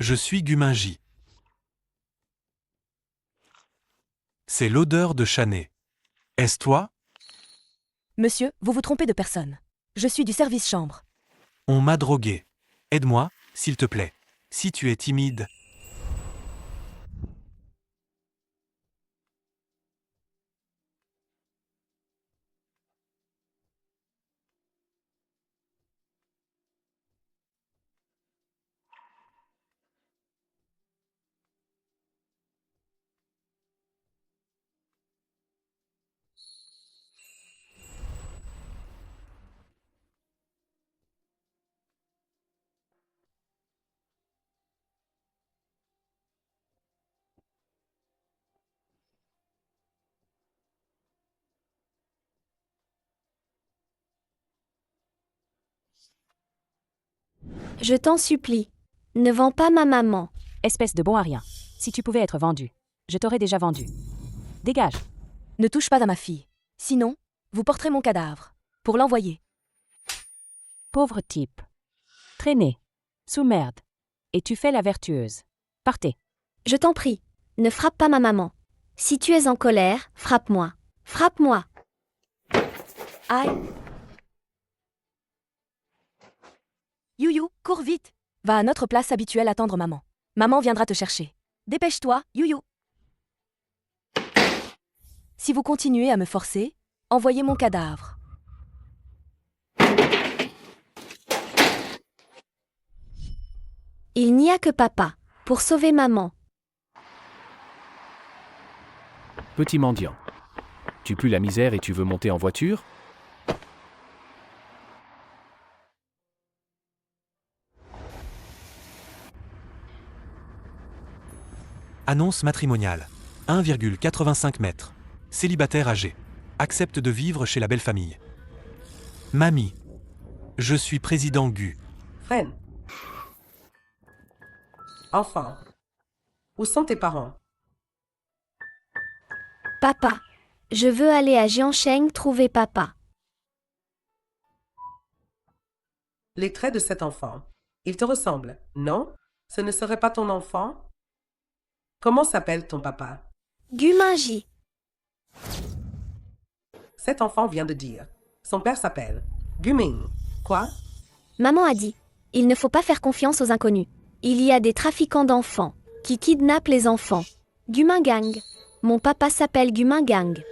Je suis Gumingy. C'est l'odeur de Chanet. Est-ce toi? Monsieur, vous vous trompez de personne. Je suis du service chambre. On m'a drogué. Aide-moi, s'il te plaît. Si tu es timide. Je t'en supplie, ne vends pas ma maman. Espèce de bon à rien. Si tu pouvais être vendu, je t'aurais déjà vendu. Dégage. Ne touche pas à ma fille. Sinon, vous porterez mon cadavre. Pour l'envoyer. Pauvre type. Traîné. Sous merde. Et tu fais la vertueuse. Partez. Je t'en prie, ne frappe pas ma maman. Si tu es en colère, frappe-moi. Frappe-moi. Aïe! Youyou, cours vite! Va à notre place habituelle attendre maman. Maman viendra te chercher. Dépêche-toi, Youyou! Si vous continuez à me forcer, envoyez mon cadavre. Il n'y a que papa, pour sauver maman. Petit mendiant. Tu pues la misère et tu veux monter en voiture? Annonce matrimoniale. 1,85 mètres. Célibataire âgé. Accepte de vivre chez la belle famille. Mamie. Je suis président Gu. Fren. Enfant. Où sont tes parents? Papa. Je veux aller à Jiansheng trouver papa. Les traits de cet enfant. Il te ressemble, non? Ce ne serait pas ton enfant? Comment s'appelle ton papa? Gumingy. Cet enfant vient de dire. Son père s'appelle Guming. Quoi? Maman a dit, il ne faut pas faire confiance aux inconnus. Il y a des trafiquants d'enfants qui kidnappent les enfants. Gumingang. Mon papa s'appelle Gumingang.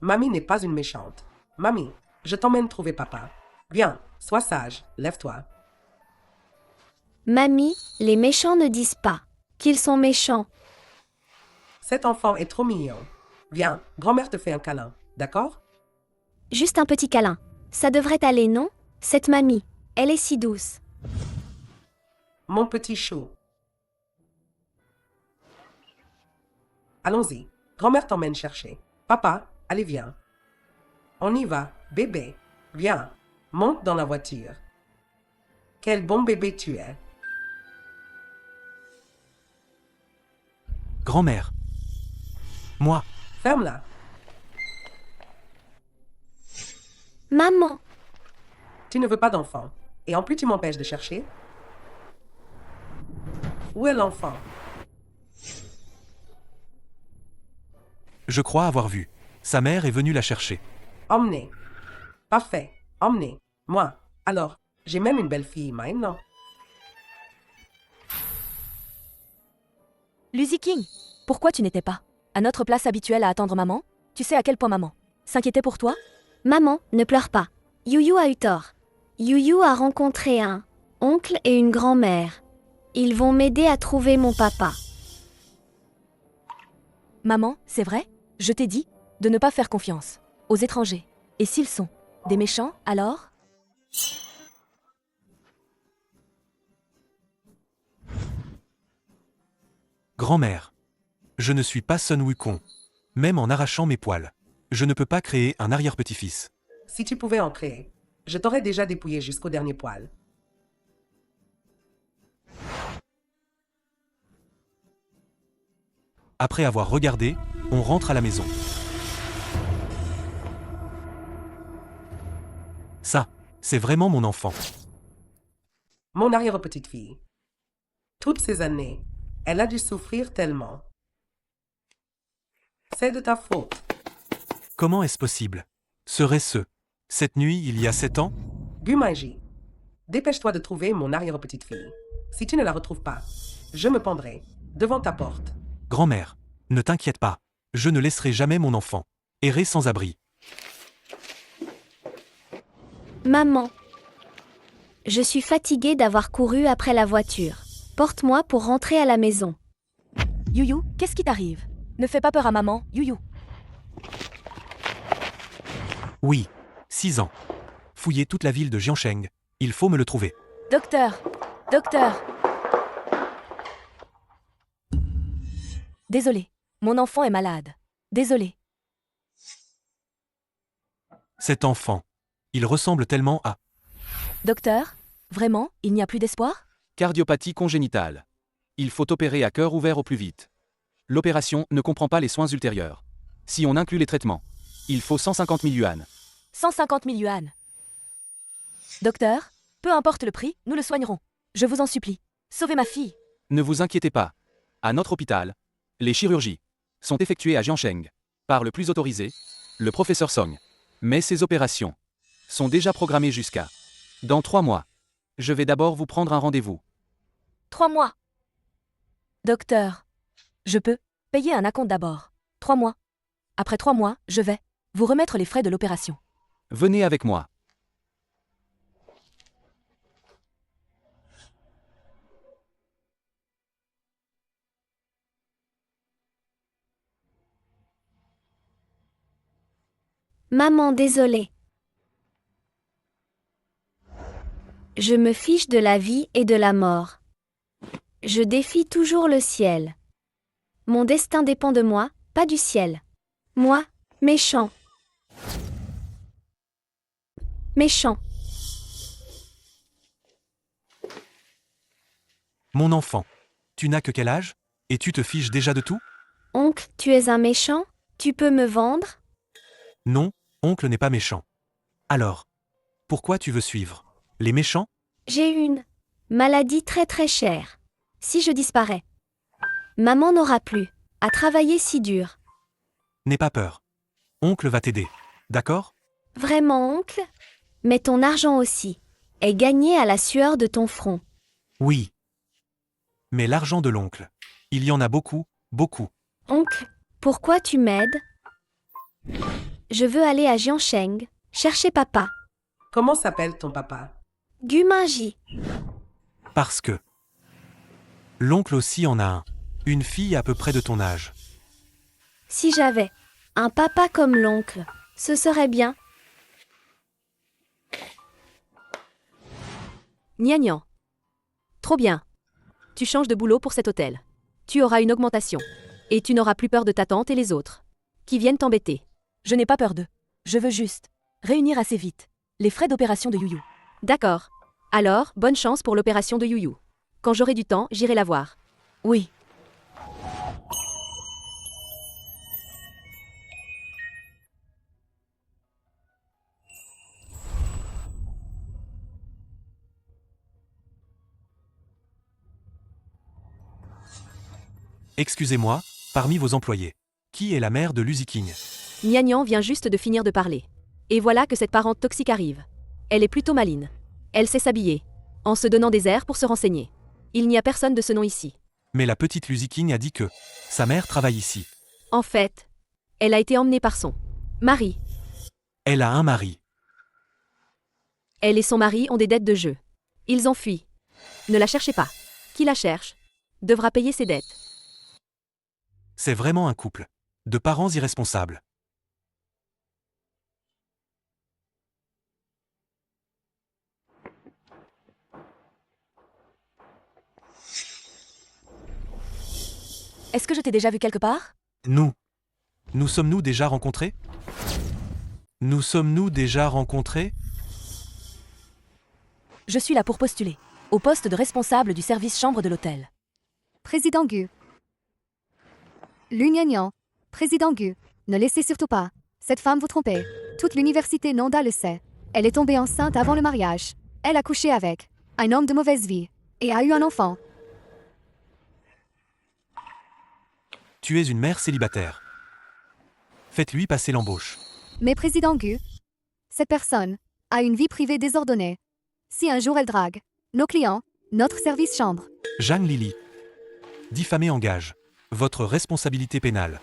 Mamie n'est pas une méchante. Mamie, je t'emmène trouver papa. Viens, sois sage, lève-toi. Mamie, les méchants ne disent pas qu'ils sont méchants. Cet enfant est trop mignon. Viens, grand-mère te fait un câlin, d'accord? Juste un petit câlin. Ça devrait aller, non? Cette mamie, elle est si douce. Mon petit chou. Allons-y, grand-mère t'emmène chercher. Papa, allez viens. On y va, bébé. Viens, monte dans la voiture. Quel bon bébé tu es. Grand-mère. Moi. Ferme-la. Maman, Tu ne veux pas d'enfant. Et en plus tu m'empêches de chercher. Où est l'enfant? Je crois avoir vu. Sa mère est venue la chercher. Emmenez. Parfait, emmenez. Moi. Alors, j'ai même une belle fille maintenant. Lucy King, pourquoi tu n'étais pas à notre place habituelle à attendre maman? Tu sais à quel point maman s'inquiétait pour toi? maman, ne pleure pas. Youyou a eu tort. Youyou a rencontré un oncle et une grand-mère. Ils vont m'aider à trouver mon papa. Maman, c'est vrai? Je t'ai dit de ne pas faire confiance aux étrangers. Et s'ils sont des méchants, alors? Grand-mère. Je ne suis pas Sun Wukong. Même en arrachant mes poils. Je ne peux pas créer un arrière-petit-fils. Si tu pouvais en créer, je t'aurais déjà dépouillé jusqu'au dernier poil. Après avoir regardé, on rentre à la maison. Ça, C'est vraiment mon enfant. Mon arrière-petite-fille. Toutes ces années, elle a dû souffrir tellement. C'est de ta faute. Comment est-ce possible? Serait-ce cette nuit, il y a 7 ans? Gumanji, dépêche-toi de trouver mon arrière-petite-fille. Si tu ne la retrouves pas, je me pendrai devant ta porte. Grand-mère, ne t'inquiète pas. Je ne laisserai jamais mon enfant errer sans abri. Maman. Je suis fatiguée d'avoir couru après la voiture. Porte-moi pour rentrer à la maison. Youyou, qu'est-ce qui t'arrive? Ne fais pas peur à maman, Youyou. Oui, 6 ans. Fouiller toute la ville de Jiancheng. Il faut me le trouver. Docteur! Docteur! Désolé, mon enfant est malade. Désolé. Cet enfant. Il ressemble tellement à... Docteur? Vraiment, il n'y a plus d'espoir? Cardiopathie congénitale. Il faut opérer à cœur ouvert au plus vite. L'opération ne comprend pas les soins ultérieurs. Si on inclut les traitements, il faut 150 000 yuan. 150 000 yuan. Docteur, peu importe le prix, nous le soignerons. Je vous en supplie. Sauvez ma fille. Ne vous inquiétez pas. À notre hôpital, les chirurgies sont effectuées à Jiancheng par le plus autorisé, le professeur Song. Mais ces opérations sont déjà programmées jusqu'à dans 3 mois. Je vais d'abord vous prendre un rendez-vous. 3 mois. Docteur, je peux payer un acompte d'abord. 3 mois. Après 3 mois, je vais vous remettre les frais de l'opération. Venez avec moi. Maman, désolée. Je me fiche de la vie et de la mort. Je défie toujours le ciel. Mon destin dépend de moi, pas du ciel. Moi, méchant. Méchant. Mon enfant. Tu n'as que quel âge? Et tu te fiches déjà de tout? Oncle, tu es un méchant? Tu peux me vendre? Non, oncle n'est pas méchant. Alors, pourquoi tu veux suivre les méchants? J'ai une maladie très très chère. Si je disparais, maman n'aura plus à travailler si dur. N'aie pas peur. Oncle va t'aider. D'accord? Vraiment, oncle? Mais ton argent aussi est gagné à la sueur de ton front. Oui. Mais l'argent de l'oncle, il y en a beaucoup, beaucoup. Oncle, pourquoi tu m'aides? Je veux aller à Jiancheng, chercher papa. Comment s'appelle ton papa? Gumanji. Parce que l'oncle aussi en a un. Une fille à peu près de ton âge. Si j'avais un papa comme l'oncle, ce serait bien. Gnagnan. Trop bien. Tu changes de boulot pour cet hôtel. Tu auras une augmentation. Et tu n'auras plus peur de ta tante et les autres qui viennent t'embêter. Je n'ai pas peur d'eux. Je veux juste réunir assez vite les frais d'opération de Youyou. D'accord. Alors, bonne chance pour l'opération de Youyou. Quand j'aurai du temps, j'irai la voir. Oui. Excusez-moi, parmi vos employés, qui est la mère de Lucy King? Gnagnan vient juste de finir de parler. Et voilà que cette parente toxique arrive. Elle est plutôt maline. Elle sait s'habiller, en se donnant des airs pour se renseigner. Il n'y a personne de ce nom ici. Mais la petite Lucy King a dit que sa mère travaille ici. En fait, elle a été emmenée par son mari. Elle a un mari. Elle et son mari ont des dettes de jeu. Ils ont fui. Ne la cherchez pas. Qui la cherche devra payer ses dettes. C'est vraiment un couple de parents irresponsables. Est-ce que je t'ai déjà vu quelque part? Nous sommes-nous déjà rencontrés? Nous sommes-nous déjà rencontrés? Je suis là pour postuler au poste de responsable du service chambre de l'hôtel. Président Gu. Lu Gnagnan. Président Gu. Ne laissez surtout pas cette femme vous tromper. Toute l'université Nanda le sait. Elle est tombée enceinte avant le mariage. Elle a couché avec un homme de mauvaise vie et a eu un enfant. Tu es une mère célibataire. Faites-lui passer l'embauche. Mais président Gu, cette personne a une vie privée désordonnée. Si un jour elle drague nos clients, notre service chambre, Zhang Lili. Diffamer en gage. Votre responsabilité pénale.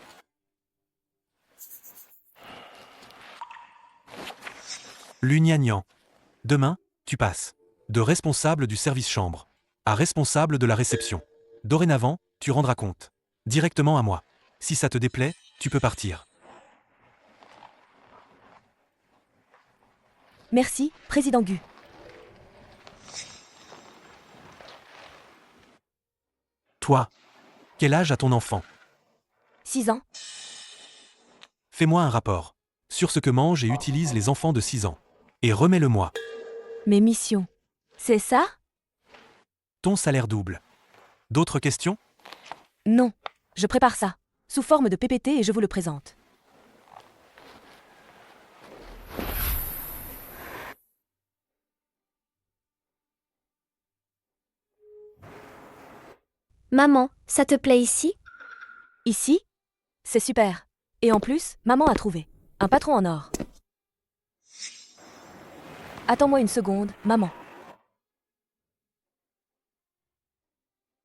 Lugnagnan. Demain, tu passes de responsable du service chambre à responsable de la réception. Dorénavant, tu rendras compte directement à moi. Si ça te déplaît, tu peux partir. Merci, président Gu. Toi, quel âge a ton enfant? 6 ans. Fais-moi un rapport sur ce que mangent et utilisent les enfants de 6 ans. Et remets-le-moi. Mes missions. C'est ça? Ton salaire double. D'autres questions? Non. Je prépare ça, sous forme de PPT et je vous le présente. Maman, ça te plaît ici? Ici? C'est super. Et en plus, maman a trouvé un patron en or. Attends-moi une seconde, maman.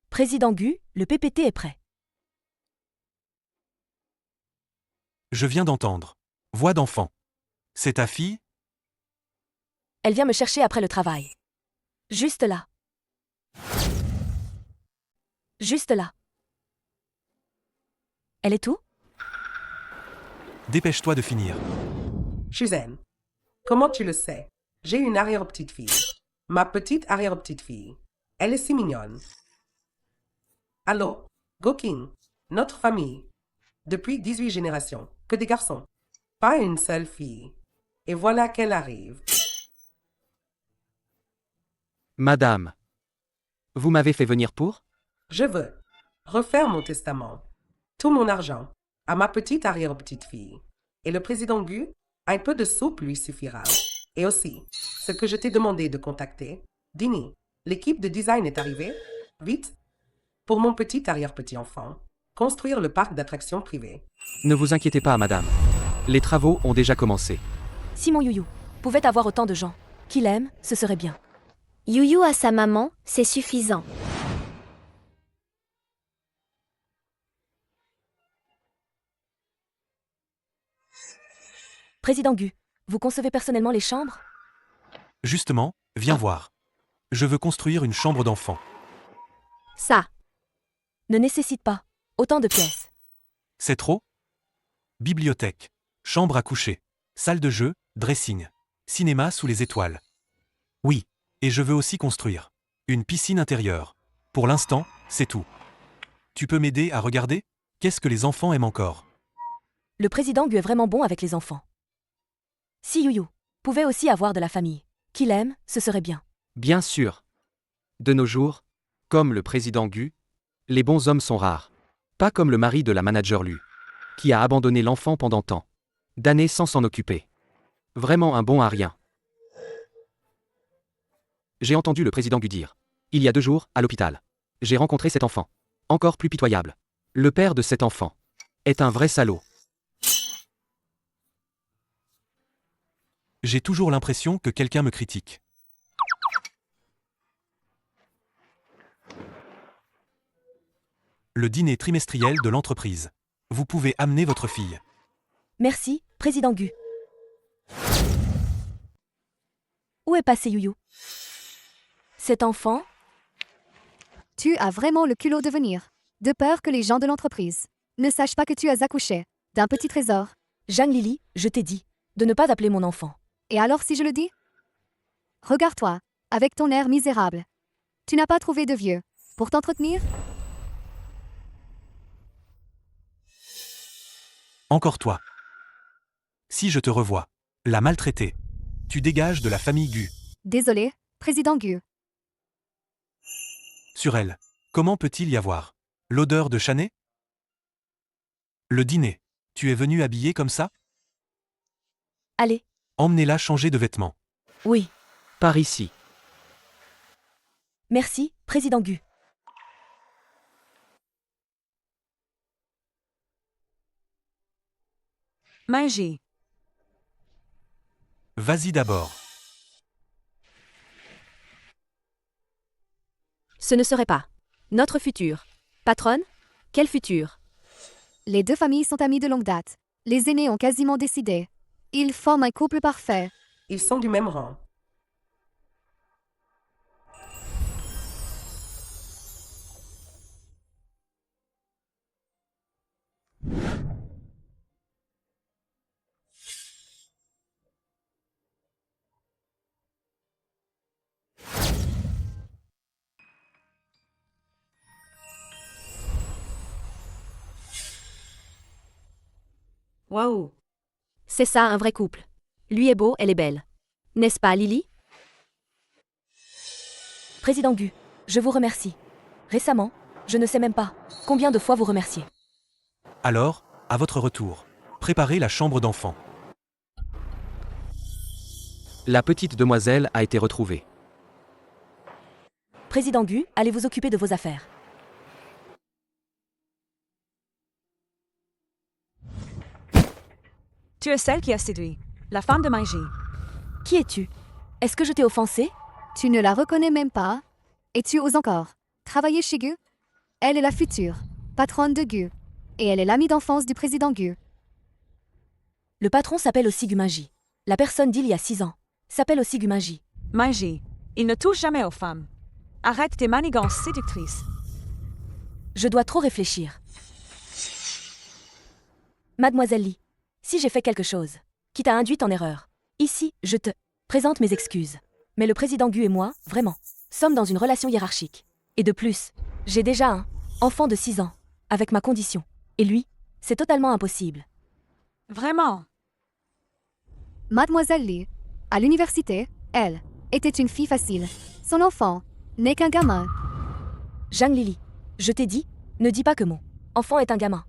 Président Gu, le PPT est prêt. Je viens d'entendre. Voix d'enfant. C'est ta fille? Elle vient me chercher après le travail. Juste là. Juste là. Elle est où? Dépêche-toi de finir. Suzanne, comment tu le sais? J'ai une arrière-petite-fille. Ma petite arrière-petite-fille. Elle est si mignonne. Allô, Gokin, notre famille. Depuis 18 générations, que des garçons. Pas une seule fille. Et voilà qu'elle arrive. Madame. Vous m'avez fait venir pour? Je veux refaire mon testament. Tout mon argent à ma petite arrière-petite-fille. Et le président Gu, un peu de soupe lui suffira. Et aussi, ce que je t'ai demandé de contacter. Dini, l'équipe de design est arrivée. Vite. Pour mon petit arrière-petit-enfant. Construire le parc d'attractions privé. Ne vous inquiétez pas, madame. Les travaux ont déjà commencé. Si mon youyou pouvait avoir autant de gens qui l'aiment, ce serait bien. Youyou à sa maman, c'est suffisant. Président Gu, vous concevez personnellement les chambres? Justement, viens voir. Je veux construire une chambre d'enfant. Ça ne nécessite pas autant de pièces. C'est trop? Bibliothèque, chambre à coucher, salle de jeu, dressing, cinéma sous les étoiles. Oui, et je veux aussi construire une piscine intérieure. Pour l'instant, c'est tout. Tu peux m'aider à regarder? Qu'est-ce que les enfants aiment encore? Le président Gu est vraiment bon avec les enfants. Si Youyou pouvait aussi avoir de la famille qui l'aime, ce serait bien. Bien sûr. De nos jours, comme le président Gu, les bons hommes sont rares. Pas comme le mari de la manager Lu, qui a abandonné l'enfant pendant tant d'années sans s'en occuper. Vraiment un bon à rien. J'ai entendu le président Gu dire, il y a 2 jours, à l'hôpital, j'ai rencontré cet enfant. Encore plus pitoyable. Le père de cet enfant est un vrai salaud. J'ai toujours l'impression que quelqu'un me critique. Le dîner trimestriel de l'entreprise. Vous pouvez amener votre fille. Merci, président Gu. Où est passé Youyou? Cet enfant? Tu as vraiment le culot de venir, de peur que les gens de l'entreprise ne sachent pas que tu as accouché d'un petit trésor. Zhang Lili, je t'ai dit de ne pas appeler mon enfant. Et alors si je le dis? Regarde-toi, avec ton air misérable. Tu n'as pas trouvé de vieux pour t'entretenir? Encore toi. Si je te revois, la maltraiter, tu dégages de la famille Gu. Désolé, président Gu. Sur elle, comment peut-il y avoir l'odeur de Chanet? Le dîner. Tu es venu habillé comme ça? Allez, Emmenez-la changer de vêtements. Oui. Par ici. Merci, président Gu. Magie. Vas-y d'abord. Ce ne serait pas notre futur. Patronne? Quel futur? Les deux familles sont amies de longue date. Les aînés ont quasiment décidé. Ils forment un couple parfait. Ils sont du même rang. Waouh. C'est ça un vrai couple. Lui est beau, elle est belle. N'est-ce pas, Lily? Président Gu, je vous remercie. Récemment, je ne sais même pas combien de fois vous remercier. Alors, à votre retour, préparez la chambre d'enfant. La petite demoiselle a été retrouvée. Président Gu, allez vous occuper de vos affaires. Tu es celle qui a séduit la femme de Magie. Qui es-tu? Est-ce que je t'ai offensé? Tu ne la reconnais même pas. Et tu oses encore travailler chez Gu? Elle est la future patronne de Gu. Et elle est l'amie d'enfance du président Gu. Le patron s'appelle aussi Guminji. La personne d'il y a 6 ans s'appelle aussi Guminji. Magie. Il ne touche jamais aux femmes. Arrête tes manigances séductrices. Je dois trop réfléchir. Mademoiselle Lee, si j'ai fait quelque chose qui t'a induite en erreur, ici, je te présente mes excuses. Mais le président Gu et moi, vraiment, sommes dans une relation hiérarchique. Et de plus, j'ai déjà un enfant de 6 ans, avec ma condition. Et lui, c'est totalement impossible. Vraiment. Mademoiselle Lee, à l'université, elle était une fille facile. Son enfant n'est qu'un gamin. Zhang Lili, je t'ai dit, ne dis pas que mon enfant est un gamin.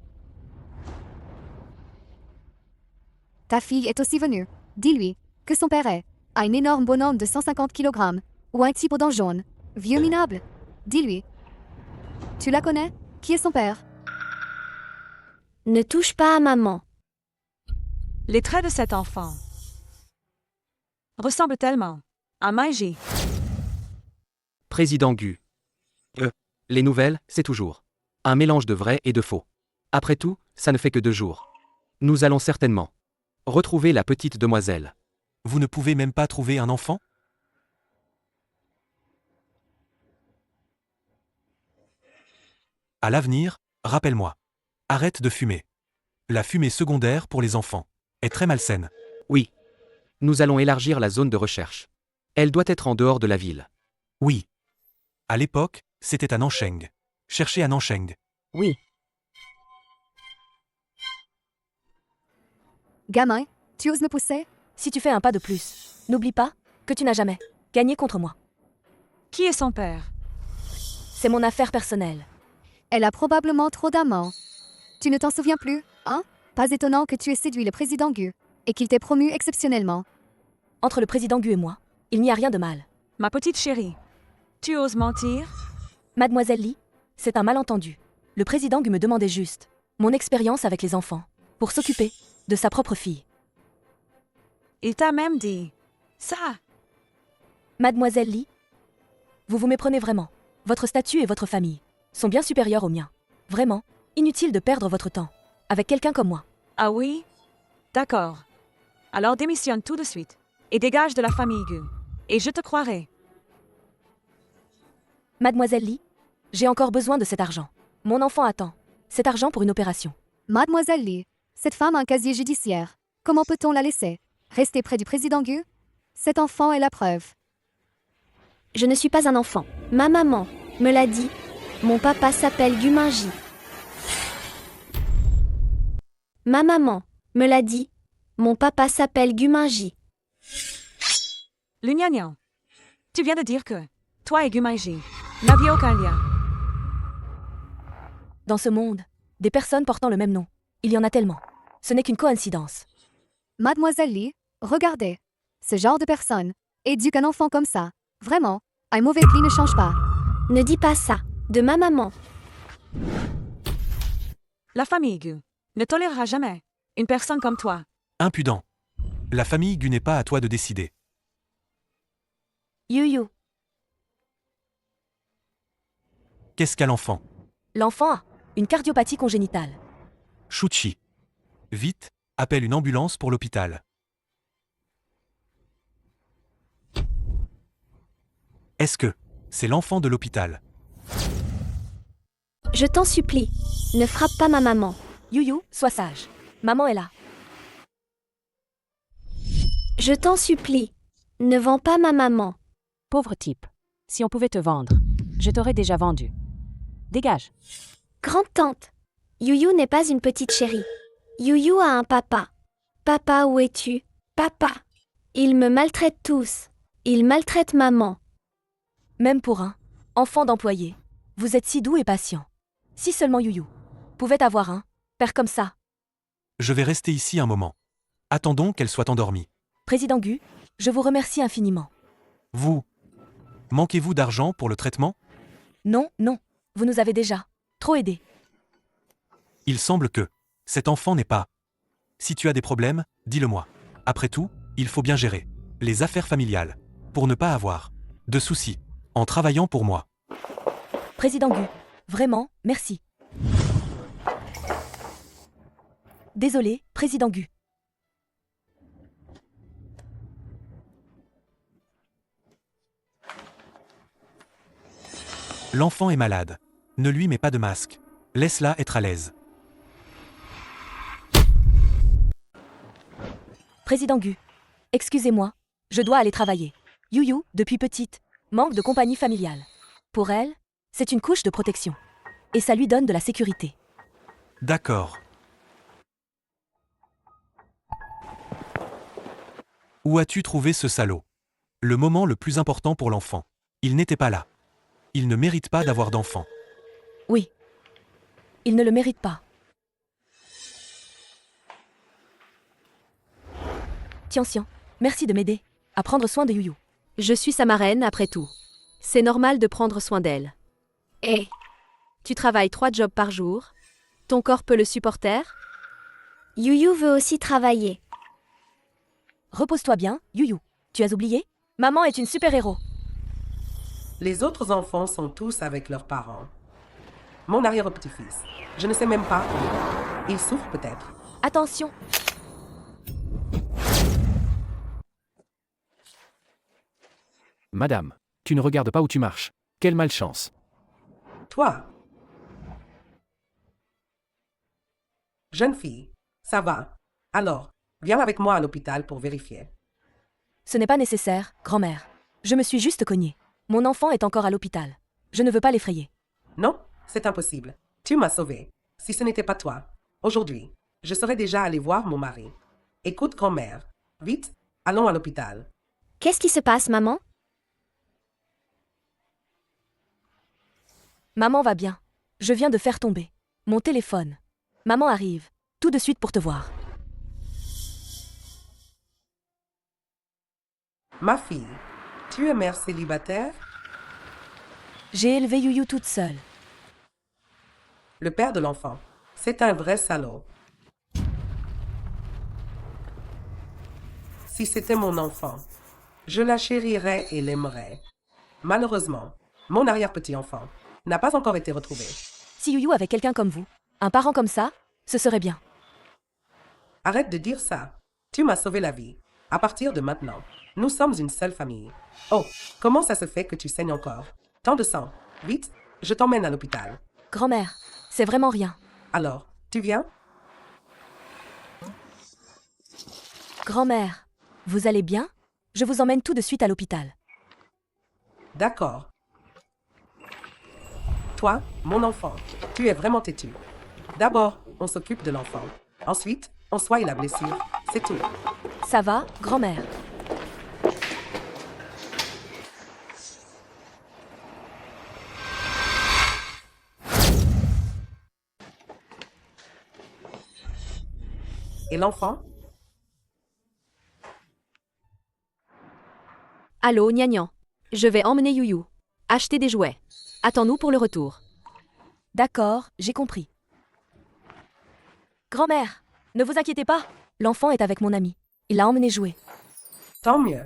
Ta fille est aussi venue. Dis-lui que son père est un énorme bonhomme de 150 kg ou un type aux dents jaunes, vieux minable. Dis-lui. Tu la connais? Qui est son père? Ne touche pas à maman. Les traits de cet enfant ressemblent tellement à Magie. Président Gu. Les nouvelles, c'est toujours un mélange de vrai et de faux. Après tout, ça ne fait que 2 jours. Nous allons certainement retrouver la petite demoiselle. Vous ne pouvez même pas trouver un enfant? À l'avenir, rappelle-moi. Arrête de fumer. La fumée secondaire pour les enfants est très malsaine. Oui. Nous allons élargir la zone de recherche. Elle doit être en dehors de la ville. Oui. À l'époque, c'était à Nancheng. Cherchez à Nancheng. Oui. Gamin, tu oses me pousser? Si tu fais un pas de plus, n'oublie pas que tu n'as jamais gagné contre moi. Qui est son père? C'est mon affaire personnelle. Elle a probablement trop d'amants. Tu ne t'en souviens plus, hein? Pas étonnant que tu aies séduit le président Gu et qu'il t'ait promu exceptionnellement. Entre le président Gu et moi, il n'y a rien de mal. Ma petite chérie. Tu oses mentir? Mademoiselle Lee, c'est un malentendu. Le président Gu me demandait juste mon expérience avec les enfants pour s'occuper de sa propre fille. Il t'a même dit ça. Mademoiselle Lee, vous vous méprenez vraiment. Votre statut et votre famille sont bien supérieurs aux miens. Vraiment, inutile de perdre votre temps avec quelqu'un comme moi. Ah oui? D'accord. Alors démissionne tout de suite et dégage de la famille Gu. Et je te croirai. Mademoiselle Lee, j'ai encore besoin de cet argent. Mon enfant attend cet argent pour une opération. Mademoiselle Lee, cette femme a un casier judiciaire. Comment peut-on la laisser rester près du président Gu? Cet enfant est la preuve. Je ne suis pas un enfant. Ma maman me l'a dit. Mon papa s'appelle Guminji. Ma maman me l'a dit. Mon papa s'appelle Guminji. Lugnagnan. Tu viens de dire que toi et Guminji n'aviez aucun lien. Dans ce monde, des personnes portant le même nom, il y en a tellement. Ce n'est qu'une coïncidence. Mademoiselle Lee, regardez. Ce genre de personne Éduque un enfant comme ça. Vraiment, un mauvais pli ne change pas. Ne dis pas ça. De ma maman. La famille Gu ne tolérera jamais une personne comme toi. Impudent. La famille Gu n'est pas à toi de décider. Yuyu. Qu'est-ce qu'a l'enfant? L'enfant a une cardiopathie congénitale. Shuchi. Vite, appelle une ambulance pour l'hôpital. Est-ce que c'est l'enfant de l'hôpital? Je t'en supplie. Ne frappe pas ma maman. Yuyu, sois sage. Maman est là. Je t'en supplie. Ne vends pas ma maman. Pauvre type. Si on pouvait te vendre, je t'aurais déjà vendu. Dégage. Grande-tante. Yuyu n'est pas une petite chérie. Yuyu a un papa. Papa, où es-tu? Papa. Ils me maltraitent tous. Ils maltraitent maman. Même pour un enfant d'employé. Vous êtes si doux et patient. Si seulement Yuyu pouvait avoir un père comme ça. Je vais rester ici un moment. Attendons qu'elle soit endormie. Président Gu, je vous remercie infiniment. Vous, manquez-vous d'argent pour le traitement? Non, non, vous nous avez déjà trop aidés. Il semble que cet enfant n'est pas. Si tu as des problèmes, dis-le-moi. Après tout, il faut bien gérer les affaires familiales pour ne pas avoir de soucis en travaillant pour moi. Président Gu, vraiment, merci. Désolé, Président Gu. L'enfant est malade. Ne lui mets pas de masque. Laisse-la être à l'aise. Président Gu, excusez-moi, je dois aller travailler. Yuyu, depuis petite, manque de compagnie familiale. Pour elle, c'est une couche de protection. Et ça lui donne de la sécurité. D'accord. Où as-tu trouvé ce salaud? Le moment le plus important pour l'enfant. Il n'était pas là. Il ne mérite pas d'avoir d'enfant. Oui. Il ne le mérite pas. Tiens, merci de m'aider à prendre soin de Yuyu. Je suis sa marraine après tout. C'est normal de prendre soin d'elle. Et Tu travailles 3 jobs par jour. Ton corps peut le supporter. Yuyu veut aussi travailler. Repose-toi bien, Yuyu. Tu as oublié? Maman est une super-héros. Les autres enfants sont tous avec leurs parents. Mon arrière-petit-fils, je ne sais même pas où. Il souffre peut-être. Attention. Madame, tu ne regardes pas où tu marches. Quelle malchance. Toi. Jeune fille, ça va. Alors, viens avec moi à l'hôpital pour vérifier. Ce n'est pas nécessaire, grand-mère. Je me suis juste cognée. Mon enfant est encore à l'hôpital. Je ne veux pas l'effrayer. Non, c'est impossible. Tu m'as sauvée. Si ce n'était pas toi, aujourd'hui, je serais déjà allé voir mon mari. Écoute, grand-mère. Vite, allons à l'hôpital. Qu'est-ce qui se passe, maman? Maman va bien. Je viens de faire tomber mon téléphone. Maman arrive tout de suite pour te voir. Ma fille, tu es mère célibataire? J'ai élevé Yuyu toute seule. Le père de l'enfant, c'est un vrai salaud. Si c'était mon enfant, je la chérirais et l'aimerais. Malheureusement, mon arrière-petit-enfant n'a pas encore été retrouvé. Si Yuyu avait quelqu'un comme vous, un parent comme ça, ce serait bien. Arrête de dire ça. Tu m'as sauvé la vie. À partir de maintenant, nous sommes une seule famille. Oh, comment ça se fait que tu saignes encore? Tant de sang. Vite, je t'emmène à l'hôpital. Grand-mère, c'est vraiment rien. Alors, tu viens? Grand-mère, vous allez bien? Je vous emmène tout de suite à l'hôpital. D'accord. Toi, mon enfant, tu es vraiment têtu. D'abord, on s'occupe de l'enfant. Ensuite, on soigne la blessure. C'est tout. Ça va, grand-mère? Et l'enfant? Allô, Gnagnan. Je vais emmener Youyou. Acheter des jouets. Attends-nous pour le retour. D'accord, j'ai compris. Grand-mère, ne vous inquiétez pas. L'enfant est avec mon ami. Il l'a emmené jouer. Tant mieux.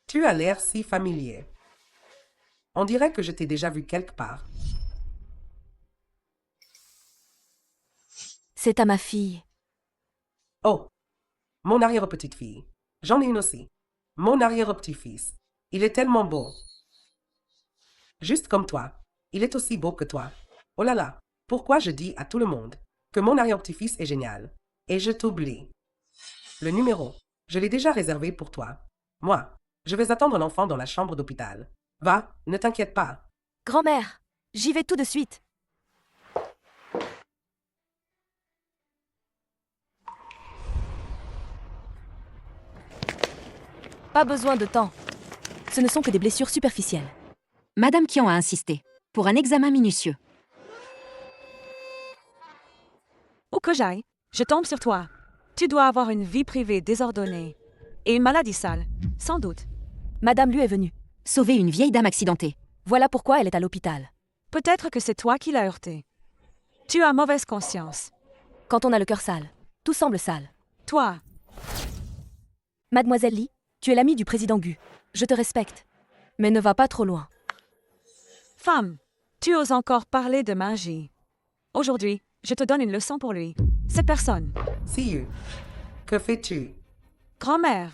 Tu as l'air si familier. On dirait que je t'ai déjà vu quelque part. C'est à ma fille. Oh, mon arrière-petite-fille. J'en ai une aussi. Mon arrière-petit-fils. Il est tellement beau. Juste comme toi. Il est aussi beau que toi. Oh là là, pourquoi je dis à tout le monde que mon arrière-petit-fils est génial. Et je t'oublie. Le numéro, je l'ai déjà réservé pour toi. Moi, je vais attendre l'enfant dans la chambre d'hôpital. Va, ne t'inquiète pas. Grand-mère, j'y vais tout de suite. Pas besoin de temps. Ce ne sont que des blessures superficielles. Madame Kian a insisté. Pour un examen minutieux. Où que j'aille, je tombe sur toi. Tu dois avoir une vie privée désordonnée. Et une maladie sale, sans doute. Madame Lu est venue. Sauver une vieille dame accidentée. Voilà pourquoi elle est à l'hôpital. Peut-être que c'est toi qui l'as heurtée. Tu as mauvaise conscience. Quand on a le cœur sale, tout semble sale. Toi, Mademoiselle Lee, tu es l'amie du président Gu. Je te respecte. Mais ne va pas trop loin. femme, tu oses encore parler de magie. Aujourd'hui, je te donne une leçon pour lui. Cette personne. See que fais-tu? Grand-mère,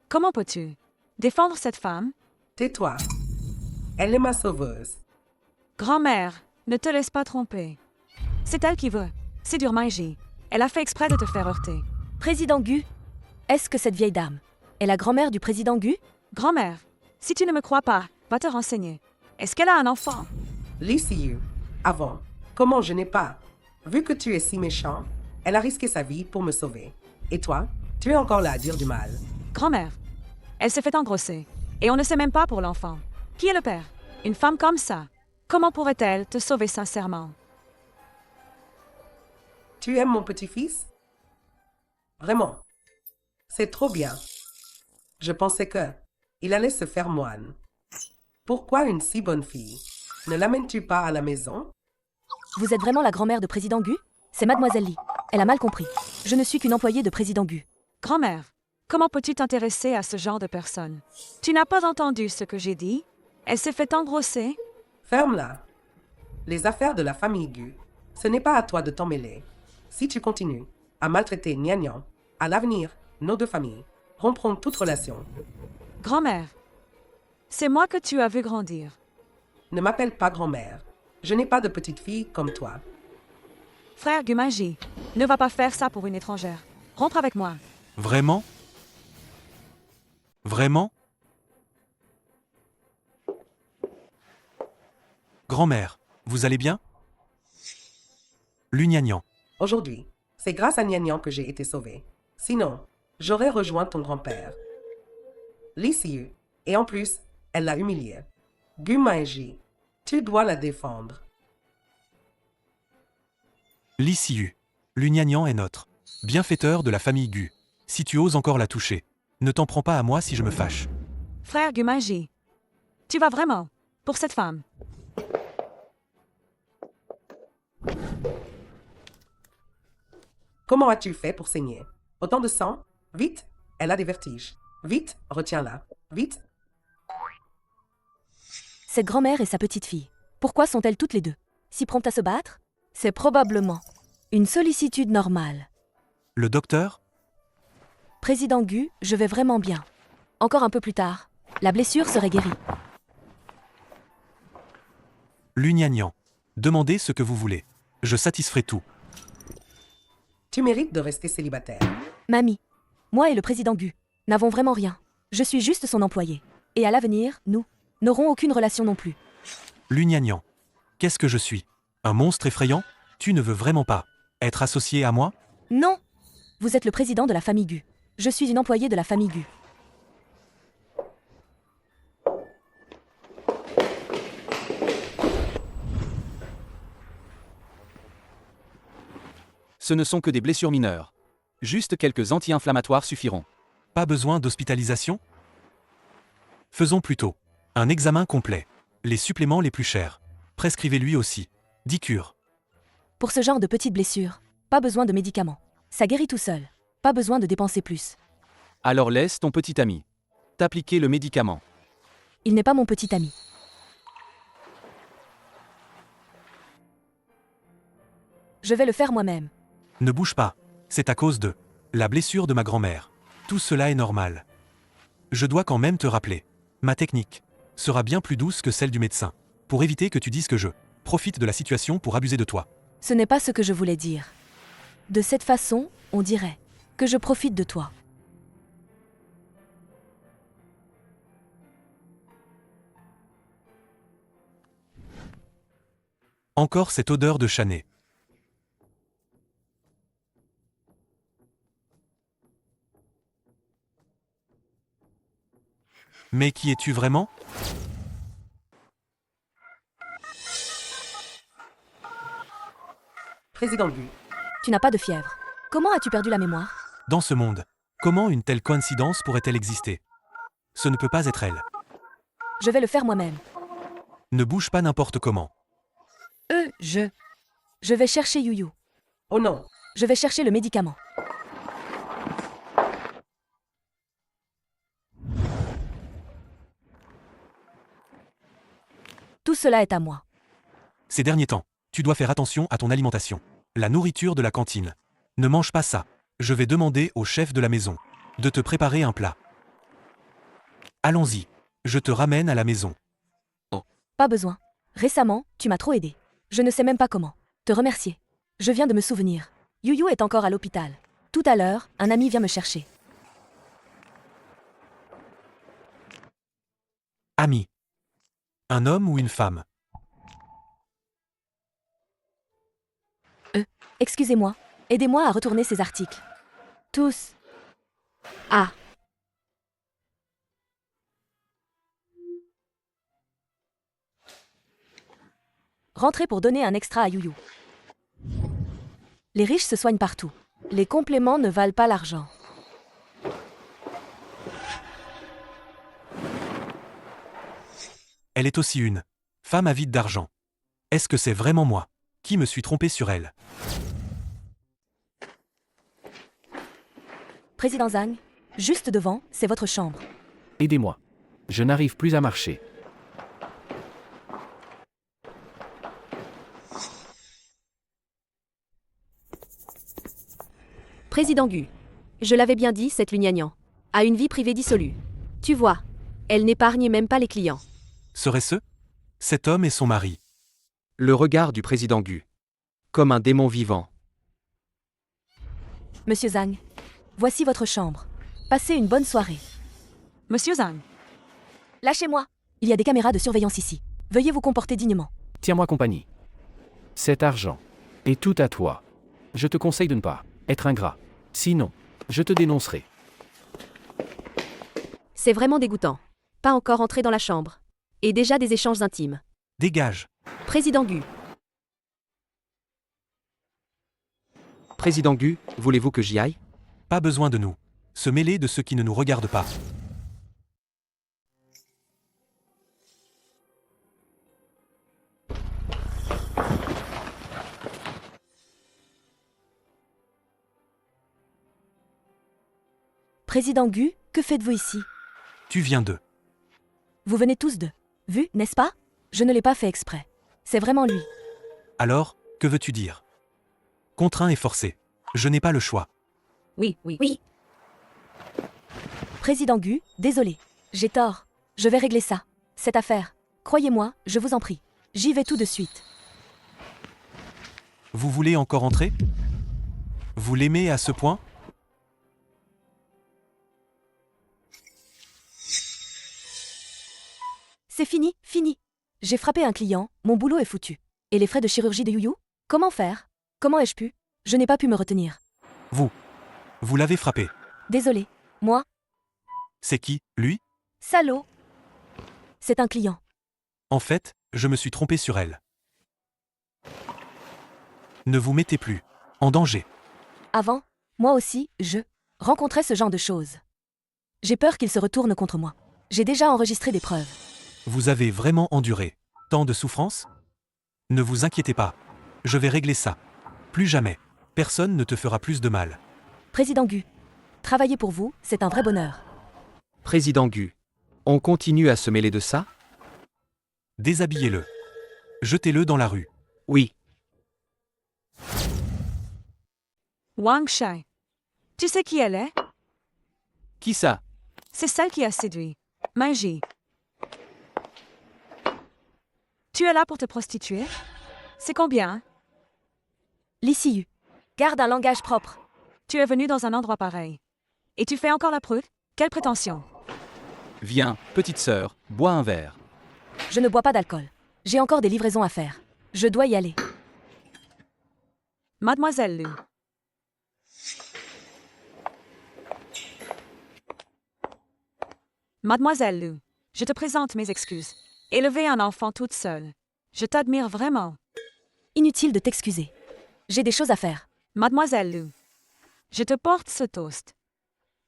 comment peux-tu défendre cette femme? Tais-toi. Elle est ma sauveuse. Grand-mère, ne te laisse pas tromper. C'est elle qui veut. C'est dur magie. Elle a fait exprès de te faire heurter. Président Gu, est-ce que cette vieille dame est la grand-mère du président Gu? Grand-mère, si tu ne me crois pas, va te renseigner. Est-ce qu'elle a un enfant? Lee avant. Comment je n'ai pas? Vu que tu es si méchant, elle a risqué sa vie pour me sauver. Et toi, tu es encore là à dire du mal. Grand-mère, elle s'est fait engrosser. Et on ne sait même pas pour l'enfant. Qui est le père? Une femme comme ça. Comment pourrait-elle te sauver sincèrement? Tu aimes mon petit-fils? Vraiment. C'est trop bien. Je pensais que il allait se faire moine. Pourquoi une si bonne fille? Ne l'amènes-tu pas à la maison? Vous êtes vraiment la grand-mère de président Gu? C'est Mademoiselle Lee. Elle a mal compris. Je ne suis qu'une employée de président Gu. Grand-mère, comment peux-tu t'intéresser à ce genre de personne? Tu n'as pas entendu ce que j'ai dit? Elle s'est fait engrosser? Ferme-la. Les affaires de la famille Gu, ce n'est pas à toi de t'en mêler. Si tu continues à maltraiter Gnagnan, à l'avenir, nos deux familles rompront toute relation. Grand-mère, c'est moi que tu as vu grandir. Ne m'appelle pas grand-mère. Je n'ai pas de petite fille comme toi. Frère Gumagie, ne va pas faire ça pour une étrangère. Rentre avec moi. Vraiment? Vraiment? Grand-mère, vous allez bien? Lugnagnan. Aujourd'hui, c'est grâce à Gnagnan que j'ai été sauvée. Sinon, j'aurais rejoint ton grand-père. Lee et en plus, elle l'a humilié. Gumaigi, tu dois la défendre. Lissiu. Lugnagnan est notre bienfaiteur de la famille Gu. Si tu oses encore la toucher, ne t'en prends pas à moi si je me fâche. Frère Gumagie, tu vas vraiment pour cette femme. Comment as-tu fait pour saigner? Autant de sang? Vite, elle a des vertiges. Vite, retiens-la. Vite. Cette grand-mère et sa petite-fille. Pourquoi sont-elles toutes les deux si promptes à se battre? C'est probablement une sollicitude normale. Le docteur? Président Gu, je vais vraiment bien. Encore un peu plus tard, la blessure serait guérie. Lugnagnan. Demandez ce que vous voulez. Je satisferai tout. Tu mérites de rester célibataire. Mamie, moi et le président Gu n'avons vraiment rien. Je suis juste son employé. Et à l'avenir, nous n'aurons aucune relation non plus. Lugnagnan. Qu'est-ce que je suis? Un monstre effrayant? Tu ne veux vraiment pas être associé à moi? Non! Vous êtes le président de la famille Gu. Je suis une employée de la famille Gu. Ce ne sont que des blessures mineures. Juste quelques anti-inflammatoires suffiront. Pas besoin d'hospitalisation? Faisons plutôt un examen complet. Les suppléments les plus chers. Prescrivez-lui aussi 10 cures. Pour ce genre de petites blessures, pas besoin de médicaments. Ça guérit tout seul. Pas besoin de dépenser plus. Alors laisse ton petit ami t'appliquer le médicament. Il n'est pas mon petit ami. Je vais le faire moi-même. Ne bouge pas. C'est à cause de la blessure de ma grand-mère. Tout cela est normal. Je dois quand même te rappeler. Ma technique sera bien plus douce que celle du médecin. Pour éviter que tu dises que je profite de la situation pour abuser de toi. Ce n'est pas ce que je voulais dire. De cette façon, on dirait que je profite de toi. Encore cette odeur de Chanay. Mais qui es-tu vraiment? Président Gu, Tu n'as pas de fièvre. Comment as-tu perdu la mémoire? Dans ce monde, comment une telle coïncidence pourrait-elle exister? Ce ne peut pas être elle. Je vais le faire moi-même. Ne bouge pas n'importe comment. Je vais chercher Youyou. oh non, Je vais chercher le médicament. Tout cela est à moi. Ces derniers temps, tu dois faire attention à ton alimentation. La nourriture de la cantine. Ne mange pas ça. Je vais demander au chef de la maison de te préparer un plat. Allons-y. Je te ramène à la maison. Pas besoin. Récemment, tu m'as trop aidé. Je ne sais même pas comment te remercier. Je viens de me souvenir. Youyou est encore à l'hôpital. Tout à l'heure, un ami vient me chercher. Ami. Un homme ou une femme? Excusez-moi. Aidez-moi à retourner ces articles. Tous. Ah. Rentrez pour donner un extra à Youyou. Les riches se soignent partout. Les compléments ne valent pas l'argent. Elle est aussi une femme avide d'argent. Est-ce que c'est vraiment moi qui me suis trompé sur elle? Président Zhang, juste devant, c'est votre chambre. Aidez-moi. Je n'arrive plus à marcher. Président Gu. Je l'avais bien dit, cette Lugnagnan a une vie privée dissolue. Tu vois, elle n'épargne même pas les clients. Serait-ce cet homme et son mari? Le regard du président Gu. Comme un démon vivant. Monsieur Zhang, voici votre chambre. Passez une bonne soirée. Monsieur Zhang, Lâchez-moi. Il y a des caméras de surveillance ici. Veuillez vous comporter dignement. Tiens-moi compagnie. Cet argent est tout à toi. Je te conseille de ne pas être ingrat. Sinon, je te dénoncerai. C'est vraiment dégoûtant. Pas encore entré dans la chambre. Et déjà des échanges intimes. Dégage. Président Gu. Président Gu, voulez-vous que j'y aille? Pas besoin de nous se mêler de ce qui ne nous regarde pas. Président Gu, que faites-vous ici? Tu viens de. Vous venez tous de. Vu, n'est-ce pas? Je ne l'ai pas fait exprès. C'est vraiment lui. Alors, que veux-tu dire? Contraint et forcé. Je n'ai pas le choix. oui. Président Gu, désolé. J'ai tort. Je vais régler ça. Cette affaire. Croyez-moi, je vous en prie. J'y vais tout de suite. Vous voulez encore entrer? Vous l'aimez à ce point? C'est fini, fini. J'ai frappé un client, mon boulot est foutu. Et les frais de chirurgie de Youyou? Comment faire? Comment ai-je pu? Je n'ai pas pu me retenir. Vous l'avez frappé. Désolé. Moi? C'est qui, lui? Salaud! C'est un client. En fait, je me suis trompé sur elle. Ne vous mettez plus en danger. Avant, moi aussi, je rencontrais ce genre de choses. J'ai peur qu'il se retourne contre moi. J'ai déjà enregistré des preuves. Vous avez vraiment enduré tant de souffrance? Ne vous inquiétez pas. Je vais régler ça. Plus jamais. Personne ne te fera plus de mal. Président Gu, travailler pour vous, c'est un vrai bonheur. Président Gu. On continue à se mêler de ça? Déshabillez-le. Jetez-le dans la rue. Oui. Wang Shai. Tu sais qui elle est? Qui ça? C'est celle qui a séduit Magie. Tu es là pour te prostituer? C'est combien? L'ICU. Garde un langage propre. Tu es venu dans un endroit pareil. Et tu fais encore la prude? Quelle prétention? Viens, petite sœur, bois un verre. Je ne bois pas d'alcool. J'ai encore des livraisons à faire. Je dois y aller. Mademoiselle Lu. Mademoiselle Lu, je te présente mes excuses. Élever un enfant toute seule. Je t'admire vraiment. Inutile de t'excuser. J'ai des choses à faire. Mademoiselle Lu, je te porte ce toast.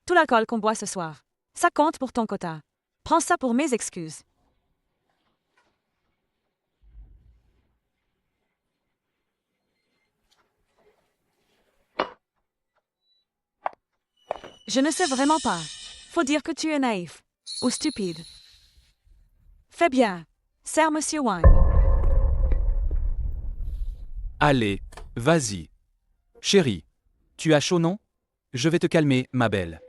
Tout l'alcool qu'on boit ce soir, ça compte pour ton quota. Prends ça pour mes excuses. Je ne sais vraiment pas. Faut dire que tu es naïf. Ou stupide. Fais bien. Sers Monsieur Wang. Allez, vas-y. Chérie, tu as chaud, non? Je vais te calmer, ma belle.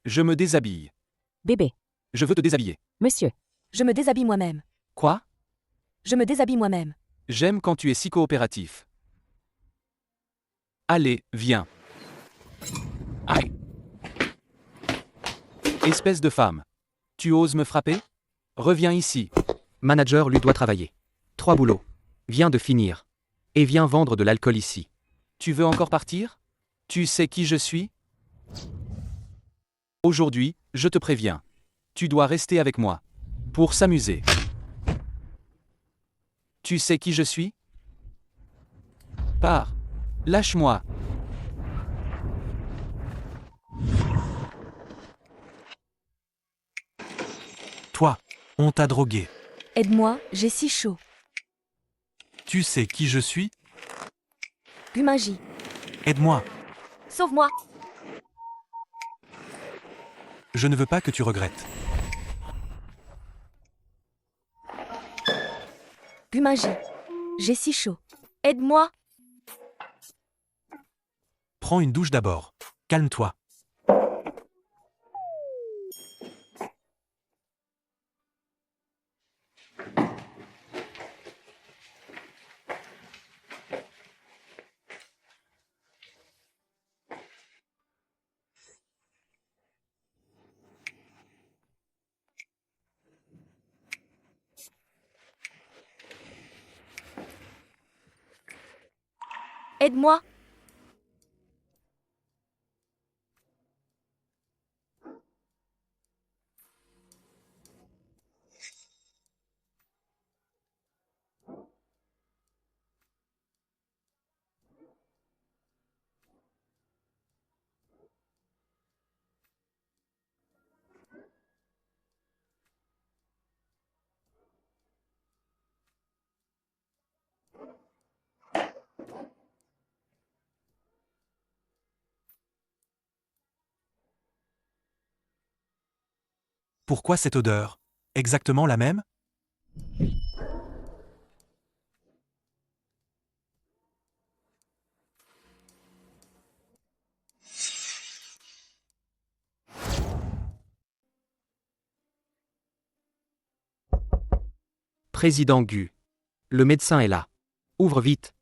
Je me déshabille. Bébé. Je veux te déshabiller. Monsieur. Je me déshabille moi-même. Quoi? Je me déshabille moi-même. J'aime quand tu es si coopératif. Allez, viens. Aïe. Espèce de femme. Tu oses me frapper? Reviens ici. Manager lui doit travailler. 3 boulots. Viens de finir. Et viens vendre de l'alcool ici. Tu veux encore partir? Tu sais qui je suis? Aujourd'hui, je te préviens. Tu dois rester avec moi. Pour s'amuser. Tu sais qui je suis? Pars. Lâche-moi. Toi, on t'a drogué. Aide-moi, j'ai si chaud. Tu sais qui je suis? Gumagie. Aide-moi. Sauve-moi. Je ne veux pas que tu regrettes. Gumagie. J'ai si chaud. Aide-moi. Prends une douche d'abord. Calme-toi. Aide-moi. Pourquoi cette odeur? Exactement la même? Président Gu. Le médecin est là. Ouvre vite.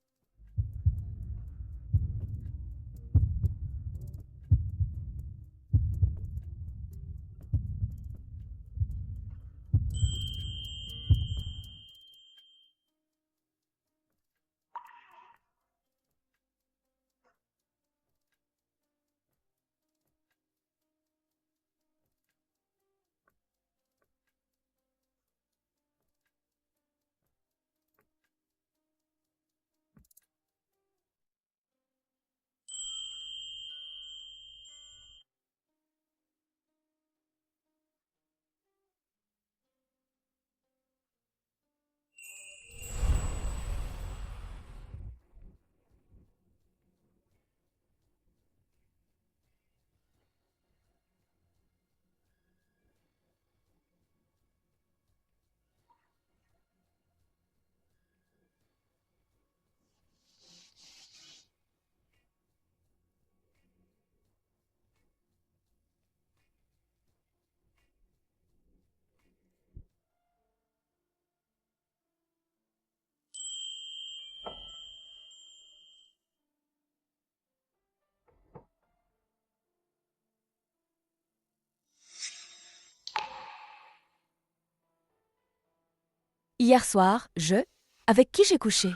Hier soir, avec qui j'ai couché?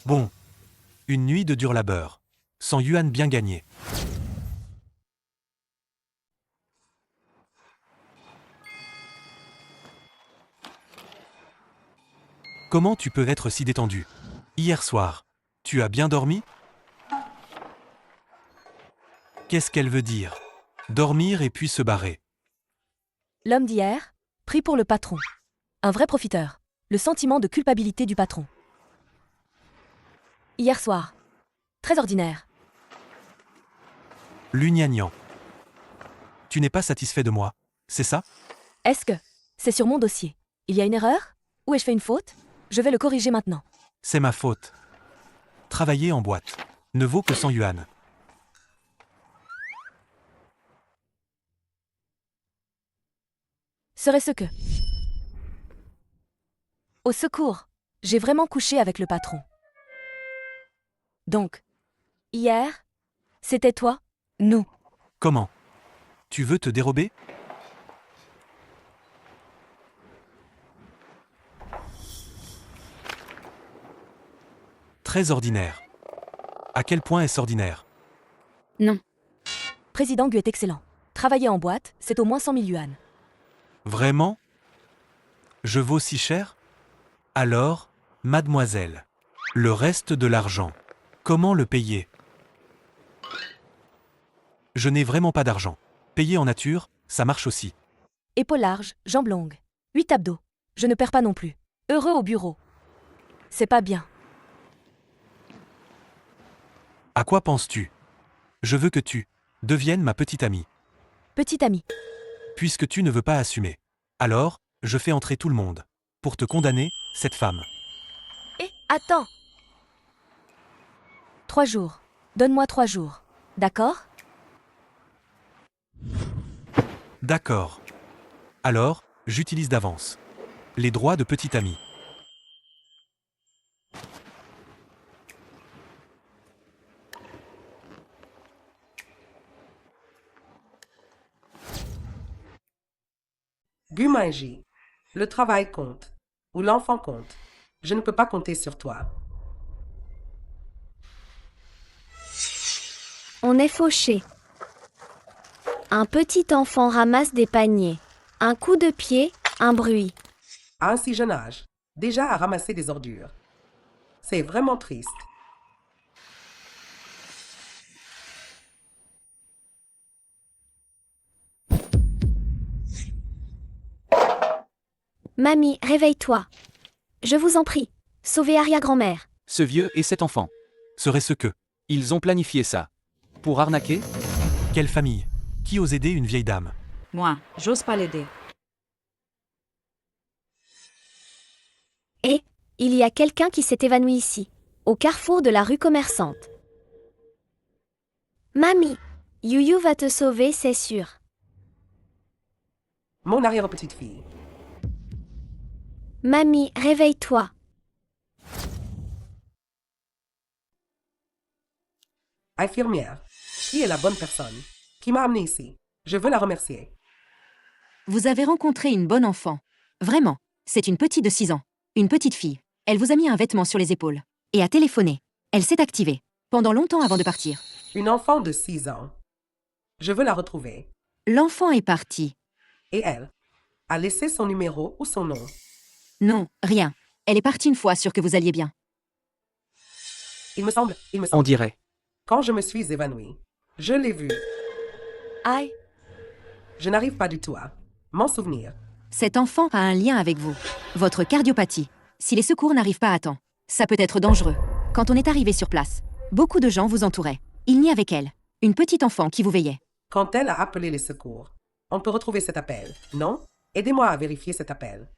Bon. Une nuit de dur labeur. 100 yuan bien gagnés. Comment tu peux être si détendu? Hier soir, tu as bien dormi? Qu'est-ce qu'elle veut dire? Dormir et puis se barrer. L'homme d'hier, pris pour le patron. Un vrai profiteur. Le sentiment de culpabilité du patron. Hier soir. Très ordinaire. Lugnagnan. Tu n'es pas satisfait de moi, c'est ça? Est-ce que c'est sur mon dossier? Il y a une erreur? Ou ai-je fait une faute? Je vais le corriger maintenant. C'est ma faute. Travailler en boîte ne vaut que 100 yuan. Serait-ce que... Au secours, j'ai vraiment couché avec le patron. Donc, hier, c'était toi? Nous. Comment? Tu veux te dérober? Très ordinaire. À quel point est-ce ordinaire? Non. Président Gu est excellent. Travailler en boîte, c'est au moins 100 000 yuan. Vraiment? Je vaux si cher? Alors, mademoiselle, le reste de l'argent, comment le payer? Je n'ai vraiment pas d'argent. Payer en nature, ça marche aussi. Épaules larges, jambes longues. 8 abdos. Je ne perds pas non plus. Heureux au bureau. C'est pas bien. À quoi penses-tu? Je veux que tu deviennes ma petite amie. Petite amie. Puisque tu ne veux pas assumer. Alors, je fais entrer tout le monde. Pour te condamner, cette femme. Attends. 3 jours. Donne-moi 3 jours. D'accord? D'accord. Alors, j'utilise d'avance. Les droits de petite amie. Gu Maiji, le travail compte, ou l'enfant compte. Je ne peux pas compter sur toi. On est fauché. Un petit enfant ramasse des paniers. Un coup de pied, un bruit. À un si jeune âge, déjà à ramasser des ordures. C'est vraiment triste. Mamie, réveille-toi. Je vous en prie. Sauvez arrière-grand-mère. Ce vieux et cet enfant. Serait-ce que... Ils ont planifié ça. Pour arnaquer? Quelle famille? Qui ose aider une vieille dame? Moi, j'ose pas l'aider. Et il y a quelqu'un qui s'est évanoui ici, au carrefour de la rue commerçante. Mamie, Yuyu va te sauver, c'est sûr. Mon arrière-petite-fille. Mamie, réveille-toi. Infirmière, qui est la bonne personne qui m'a amenée ici? Je veux la remercier. Vous avez rencontré une bonne enfant. Vraiment. C'est une petite de 6 ans. Une petite fille. Elle vous a mis un vêtement sur les épaules. Et a téléphoné. Elle s'est activée. Pendant longtemps avant de partir. Une enfant de 6 ans. Je veux la retrouver. L'enfant est parti. Et elle a laissé son numéro ou son nom? Non, rien. Elle est partie une fois sûre que vous alliez bien. Il me semble. On dirait. Quand je me suis évanouie, je l'ai vue. Aïe. Je n'arrive pas du tout à m'en souvenir. Cet enfant a un lien avec vous. Votre cardiopathie. Si les secours n'arrivent pas à temps, ça peut être dangereux. Quand on est arrivé sur place, beaucoup de gens vous entouraient. Il n'y avec elle. Une petite enfant qui vous veillait. Quand elle a appelé les secours, on peut retrouver cet appel, non? Aidez-moi à vérifier cet appel.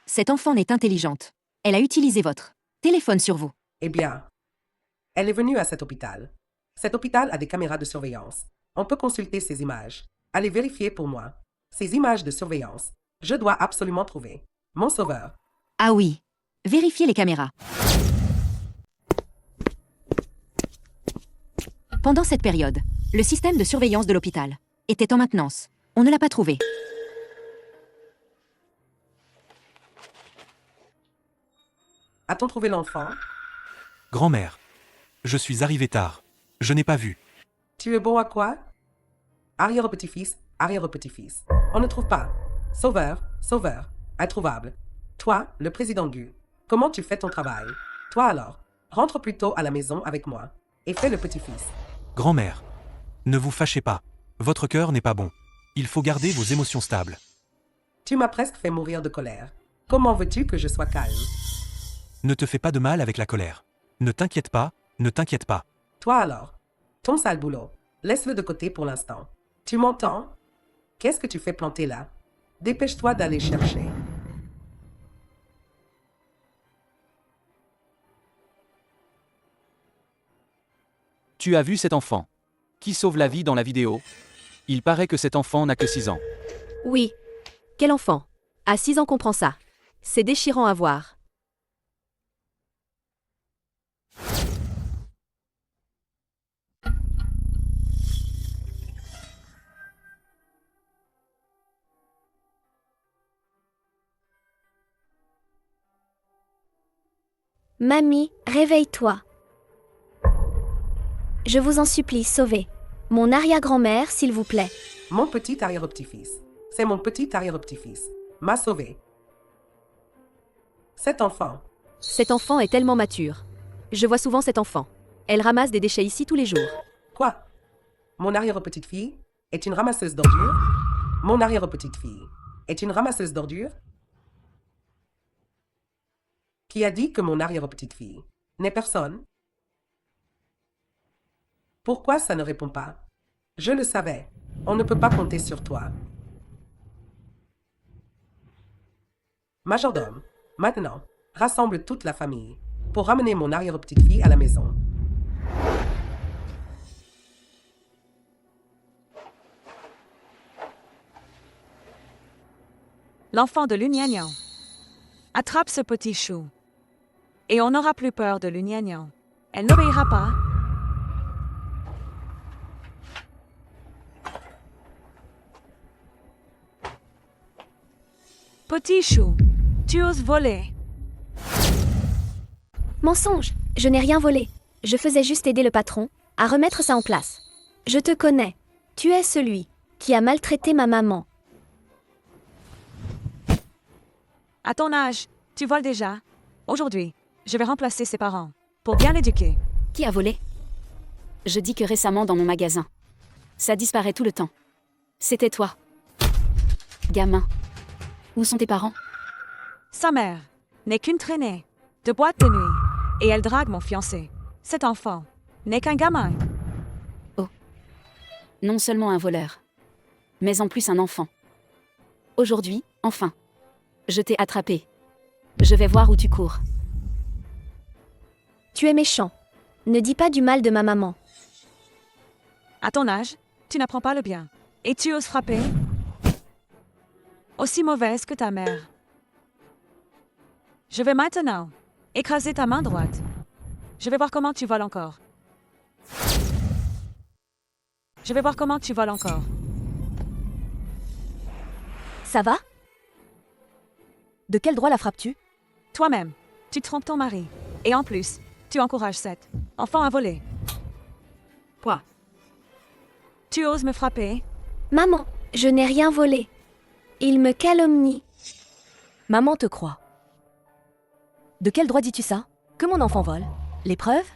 Cette enfant n'est intelligente. Elle a utilisé votre téléphone sur vous. Eh bien, elle est venue à cet hôpital. Cet hôpital a des caméras de surveillance. On peut consulter ces images. Allez vérifier pour moi. Ces images de surveillance. Je dois absolument trouver mon sauveur. Ah oui. Vérifiez les caméras. Pendant cette période, le système de surveillance de l'hôpital était en maintenance. On ne l'a pas trouvé. A-t-on trouvé l'enfant? Grand-mère. Je suis arrivé tard. Je n'ai pas vu. Tu es bon à quoi? Arrière-petit-fils, arrière-petit-fils. On ne trouve pas. Sauveur, sauveur. Introuvable. Toi, le président Gu. Comment tu fais ton travail? Toi alors, rentre plutôt à la maison avec moi. Et fais le petit-fils. Grand-mère. Ne vous fâchez pas. Votre cœur n'est pas bon. Il faut garder vos émotions stables. Tu m'as presque fait mourir de colère. Comment veux-tu que je sois calme? Ne te fais pas de mal avec la colère. Ne t'inquiète pas, ne t'inquiète pas. Toi alors, ton sale boulot. Laisse-le de côté pour l'instant. Tu m'entends? Qu'est-ce que tu fais planter là? Dépêche-toi d'aller chercher. Tu as vu cet enfant qui sauve la vie dans la vidéo? Il paraît que cet enfant n'a que 6 ans. Oui. Quel enfant? À 6 ans comprend ça. C'est déchirant à voir. Mamie, réveille-toi. Je vous en supplie, sauvez mon arrière-grand-mère, s'il vous plaît. Mon petit arrière-petit-fils. C'est mon petit arrière-petit-fils. M'a sauvé. Cet enfant. Cet enfant est tellement mature. Je vois souvent cet enfant. Elle ramasse des déchets ici tous les jours. Quoi? Mon arrière-petite-fille est une ramasseuse d'ordures? Mon arrière-petite-fille est une ramasseuse d'ordures? Qui a dit que mon arrière-petite-fille n'est personne? Pourquoi ça ne répond pas? Je le savais. On ne peut pas compter sur toi. Majordome, maintenant, rassemble toute la famille pour ramener mon arrière-petite-fille à la maison. L'enfant de l'Uniagnan. Attrape ce petit chou. Et on n'aura plus peur de l'Uniagnan. Elle n'obéira pas. Petit chou, tu oses voler. Mensonge, je n'ai rien volé. Je faisais juste aider le patron à remettre ça en place. Je te connais. Tu es celui qui a maltraité ma maman. À ton âge, tu voles déjà. Aujourd'hui, je vais remplacer ses parents pour bien l'éduquer. Qui a volé? Je dis que récemment dans mon magasin. Ça disparaît tout le temps. C'était toi. Gamin. Où sont tes parents? Sa mère n'est qu'une traînée de boîte de nuit et elle drague mon fiancé. Cet enfant n'est qu'un gamin. Oh. Non seulement un voleur, mais en plus un enfant. Aujourd'hui, enfin. Je t'ai attrapé. Je vais voir où tu cours. Tu es méchant. Ne dis pas du mal de ma maman. À ton âge, tu n'apprends pas le bien. Et tu oses frapper? Aussi mauvaise que ta mère. Je vais maintenant écraser ta main droite. Je vais voir comment tu voles encore. Je vais voir comment tu voles encore. Ça va? De quel droit la frappes-tu? Toi-même, tu trompes ton mari. Et en plus, tu encourages cet enfant à voler. Quoi? Tu oses me frapper? Maman, je n'ai rien volé. Il me calomnie. Maman te croit. De quel droit dis-tu ça? Que mon enfant vole? Les preuves?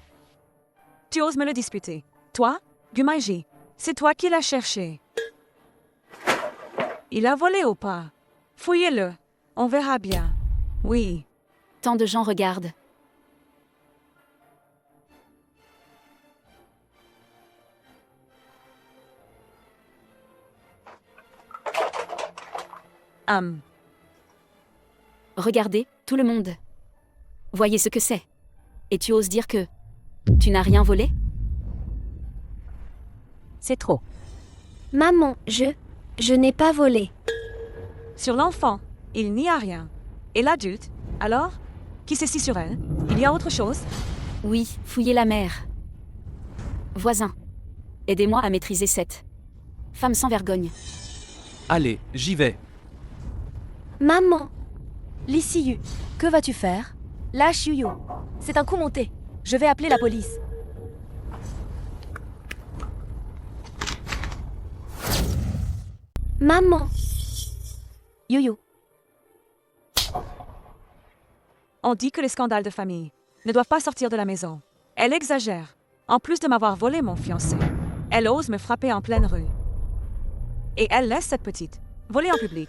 Tu oses me le disputer. Toi, Gumaiji, c'est toi qui l'as cherché. Il a volé ou pas? Fouillez-le. On verra bien. Oui. Tant de gens regardent. Regardez, tout le monde. Voyez ce que c'est. Et tu oses dire que tu n'as rien volé? C'est trop. Maman, je n'ai pas volé. Sur l'enfant, il n'y a rien. Et l'adulte, alors? Qui saisit sur elle? Il y a autre chose? Oui, fouillez la mer. Voisin, Aidez-moi à maîtriser cette femme sans vergogne. Allez, j'y vais. Maman, Lissiu, que vas-tu faire? Lâche Yuyu. C'est un coup monté. Je vais appeler la police. maman, Yuyu, On dit que les scandales de famille ne doivent pas sortir de la maison. Elle exagère. En plus de m'avoir volé mon fiancé, elle ose me frapper en pleine rue. Et elle laisse cette petite voler en public.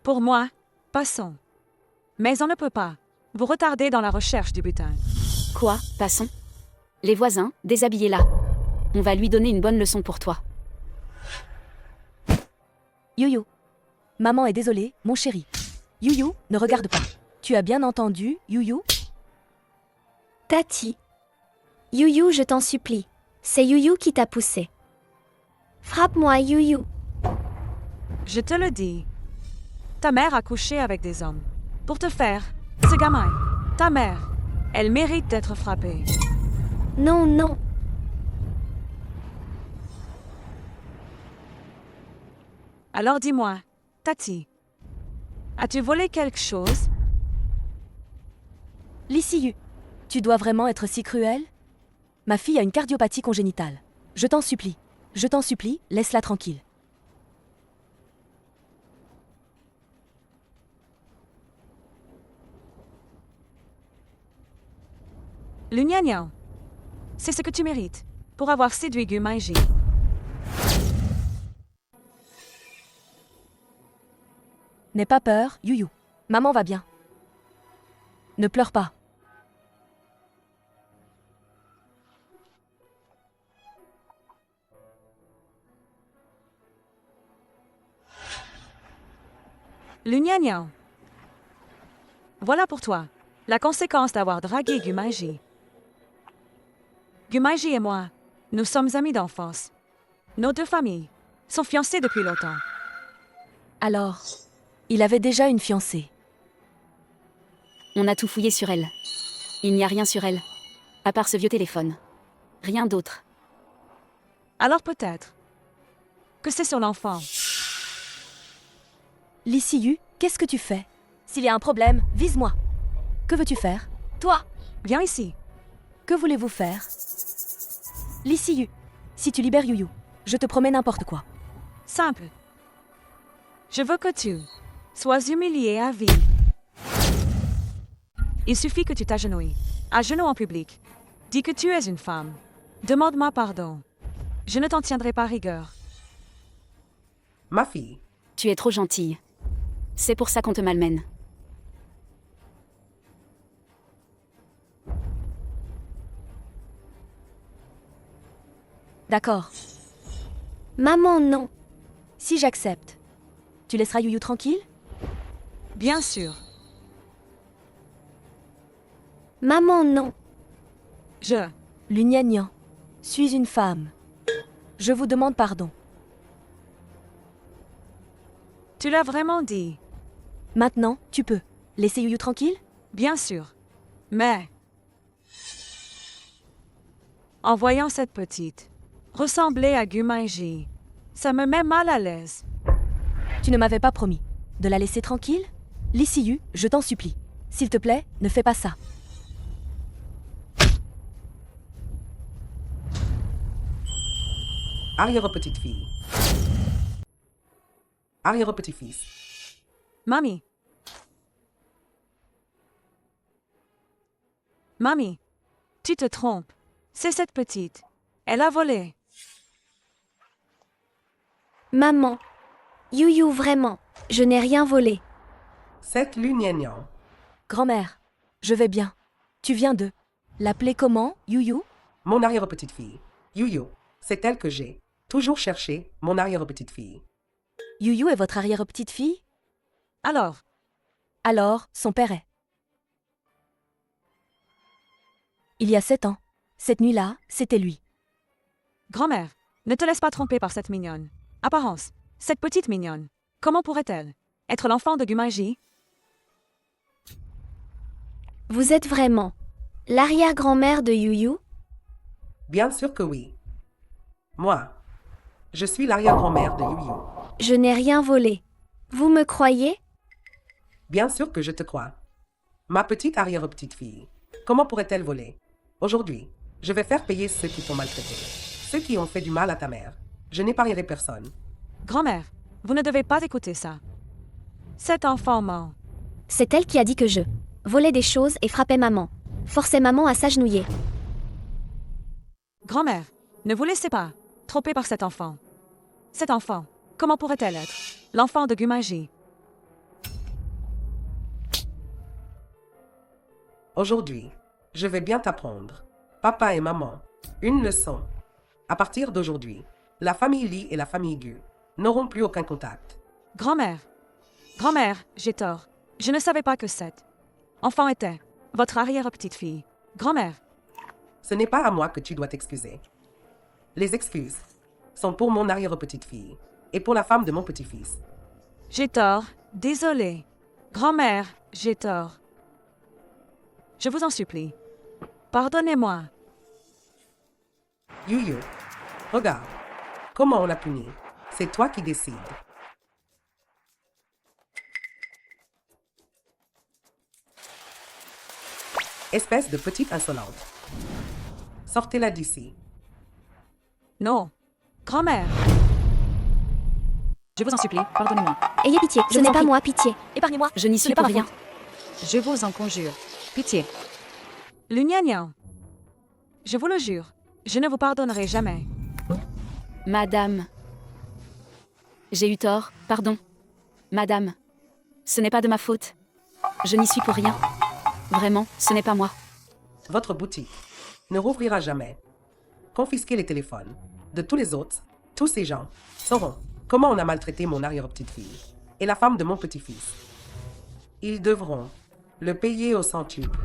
Pour moi, passons. Mais on ne peut pas vous retarder dans la recherche du butin. Quoi, passons? Les voisins, déshabillez-la. On va lui donner une bonne leçon pour toi. Yuyu. Maman est désolée, mon chéri. Yuyu, ne regarde pas. Tu as bien entendu, Yuyu? Tati. Yuyu, je t'en supplie. C'est Yuyu qui t'a poussé. Frappe-moi, Yuyu. Je te le dis. Ta mère a couché avec des hommes. Pour te faire, ce gamin, ta mère, elle mérite d'être frappée. Non, non. Alors dis-moi, Tati, as-tu volé quelque chose? Lissiu, tu dois vraiment être si cruel? Ma fille a une cardiopathie congénitale. Je t'en supplie, laisse-la tranquille. Le gnagnan, c'est ce que tu mérites pour avoir séduit Gu Maiji. N'aie pas peur, Yuyu. Maman va bien. Ne pleure pas. Le gnagnan. Voilà pour toi la conséquence d'avoir dragué Gu Maiji. Gu Maiji et moi, nous sommes amis d'enfance. Nos deux familles sont fiancées depuis longtemps. Alors, il avait déjà une fiancée. On a tout fouillé sur elle. Il n'y a rien sur elle. À part ce vieux téléphone. Rien d'autre. Alors peut-être que c'est sur l'enfant. Lissiu, qu'est-ce que tu fais? S'il y a un problème, vise-moi. Que veux-tu faire? Toi, Viens ici. que voulez-vous faire? Lissiu, si tu libères Yuyu, je te promets n'importe quoi. Simple. Je veux que tu sois humilié à vie. Il suffit que tu t'agenouilles, à genoux en public. Dis que tu es une femme. Demande-moi pardon. Je ne t'en tiendrai pas rigueur. Ma fille, Tu es trop gentille. C'est pour ça qu'on te malmène. D'accord. Maman, non. Si j'accepte, tu laisseras Yuyu tranquille? Bien sûr. Maman, non. Je. Lugnagnan, suis une femme. Je vous demande pardon. Tu l'as vraiment dit. Maintenant, tu peux. Laisser Yuyu tranquille? Bien sûr. Mais, en voyant cette petite ressembler à Gu Maiji, ça me met mal à l'aise. Tu ne m'avais pas promis de la laisser tranquille? Lissiu, je t'en supplie. S'il te plaît, ne fais pas ça. arrière-petite-fille. Arrière-petit-fils. Mamie. Mamie, tu te trompes. C'est cette petite. Elle a volé. Maman. Yuyu, vraiment. Je n'ai rien volé. C'est Lugnagnan. Grand-mère, je vais bien. Tu viens de l'appeler comment, Yuyu? Mon arrière-petite-fille. Yuyu, c'est elle que j'ai toujours cherché, mon arrière-petite-fille. Yuyu est votre arrière-petite-fille? Alors, Alors, son père est. Il y a 7 ans. Cette nuit-là, c'était lui. grand-mère, ne te laisse pas tromper par cette mignonne. Apparence, cette petite mignonne. Comment pourrait-elle être l'enfant de Gu Maiji? Vous êtes vraiment l'arrière-grand-mère de Yuyu? Bien sûr que oui. Moi, je suis l'arrière-grand-mère de Yuyu. Je n'ai rien volé. Vous me croyez? Bien sûr que je te crois. Ma petite arrière-petite-fille, comment pourrait-elle voler? Aujourd'hui, je vais faire payer ceux qui t'ont maltraité, ceux qui ont fait du mal à ta mère. Je n'épargnerai personne. Grand-mère, vous ne devez pas écouter ça. Cet enfant ment. C'est elle qui a dit que je volais des choses et frappais maman. Forçais maman à s'agenouiller. Grand-mère, ne vous laissez pas tromper par cet enfant. Cet enfant, comment pourrait-elle être l'enfant de Gumaji? Aujourd'hui, je vais bien t'apprendre, papa et maman, une leçon. À partir d'aujourd'hui, la famille Lee et la famille Gu n'auront plus aucun contact. Grand-mère, j'ai tort. Je ne savais pas que cet enfant était votre arrière-petite-fille. Grand-mère, Ce n'est pas à moi que tu dois t'excuser. Les excuses sont pour mon arrière-petite-fille et pour la femme de mon petit-fils. j'ai tort. Désolée. Grand-mère, j'ai tort. Je vous en supplie. Pardonnez-moi. Yuyu, regarde, comment on l'a puni. C'est toi qui décides. Espèce de petite insolente. Sortez-la d'ici. Non. Grand-mère. Je vous en supplie, pardonnez-moi. Ayez pitié, Je ce vous n'est en pas prie. moi, pitié. Épargnez-moi. Je n'y Ce suis n'est pas pour ma rien. faute. Je vous en conjure. Pitié. Lugnagnan. Je vous le jure, je ne vous pardonnerai jamais. Madame. J'ai eu tort, pardon. Madame. Ce n'est pas de ma faute. Je n'y suis pour rien. Vraiment, ce n'est pas moi. Votre boutique ne rouvrira jamais. Confisquez les téléphones de tous les autres. Tous ces gens sauront comment on a maltraité mon arrière-petite-fille et la femme de mon petit-fils. Ils devront le payer au centuple.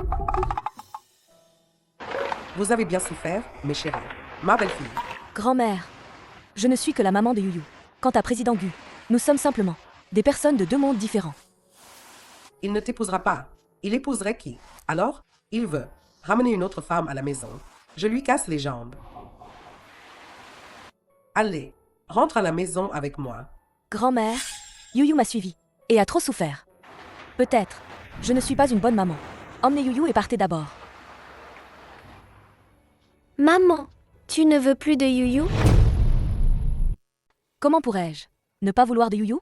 Vous avez bien souffert, mes chéris. Ma belle-fille. Grand-mère, je ne suis que la maman de Yuyu. Quant à Président Gu, nous sommes simplement des personnes de deux mondes différents. Il ne t'épousera pas. Il épouserait qui? Alors, il veut ramener une autre femme à la maison. Je lui casse les jambes. Allez, rentre à la maison avec moi. Grand-mère, Yuyu m'a suivi et a trop souffert. Peut-être, je ne suis pas une bonne maman. Emmenez Yuyu et partez d'abord. Maman, tu ne veux plus de Yuyu? Comment pourrais-je ne pas vouloir de Yuyu?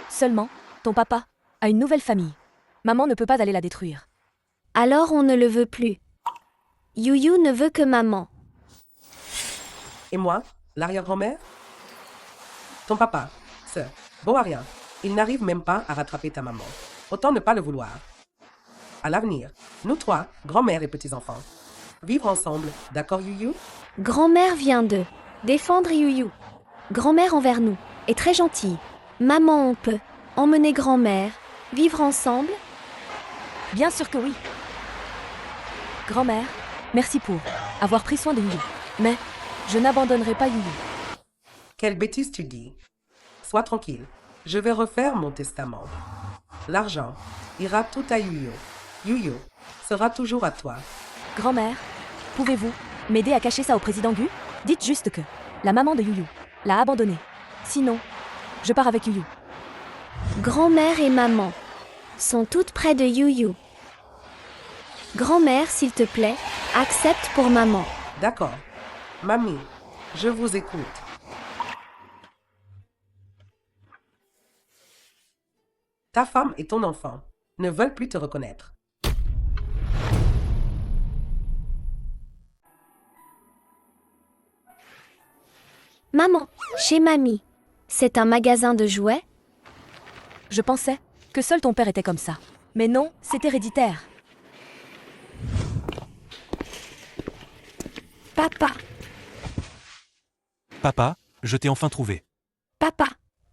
Seulement, ton papa a une nouvelle famille. Maman ne peut pas aller la détruire. Alors on ne le veut plus. Yuyu ne veut que maman. Et moi, l'arrière-grand-mère? Ton papa, ce bon à rien, il n'arrive même pas à rattraper ta maman. Autant ne pas le vouloir. À l'avenir, nous trois, grand-mère et petits-enfants, vivre ensemble, d'accord Yuyu? Grand-mère vient de défendre Yuyu. Grand-mère envers nous est très gentille. Maman, on peut emmener grand-mère, vivre ensemble? Bien sûr que oui. Grand-mère, merci pour avoir pris soin de Yuyu. Mais je n'abandonnerai pas Yuyu. Quelle bêtise tu dis. Sois tranquille, je vais refaire mon testament. L'argent ira tout à Yuyu. Yuyu sera toujours à toi. Grand-mère, pouvez-vous m'aider à cacher ça au président Gu? Dites juste que la maman de Yuyu l'a abandonné. Sinon, je pars avec Yuyu. Grand-mère et maman sont toutes près de Yuyu. Grand-mère, s'il te plaît, accepte pour maman. D'accord. Mamie, je vous écoute. Ta femme et ton enfant ne veulent plus te reconnaître. Maman, chez mamie. C'est un magasin de jouets? Je pensais que seul ton père était comme ça. Mais non, c'est héréditaire. Papa, Papa, je t'ai enfin trouvé. papa.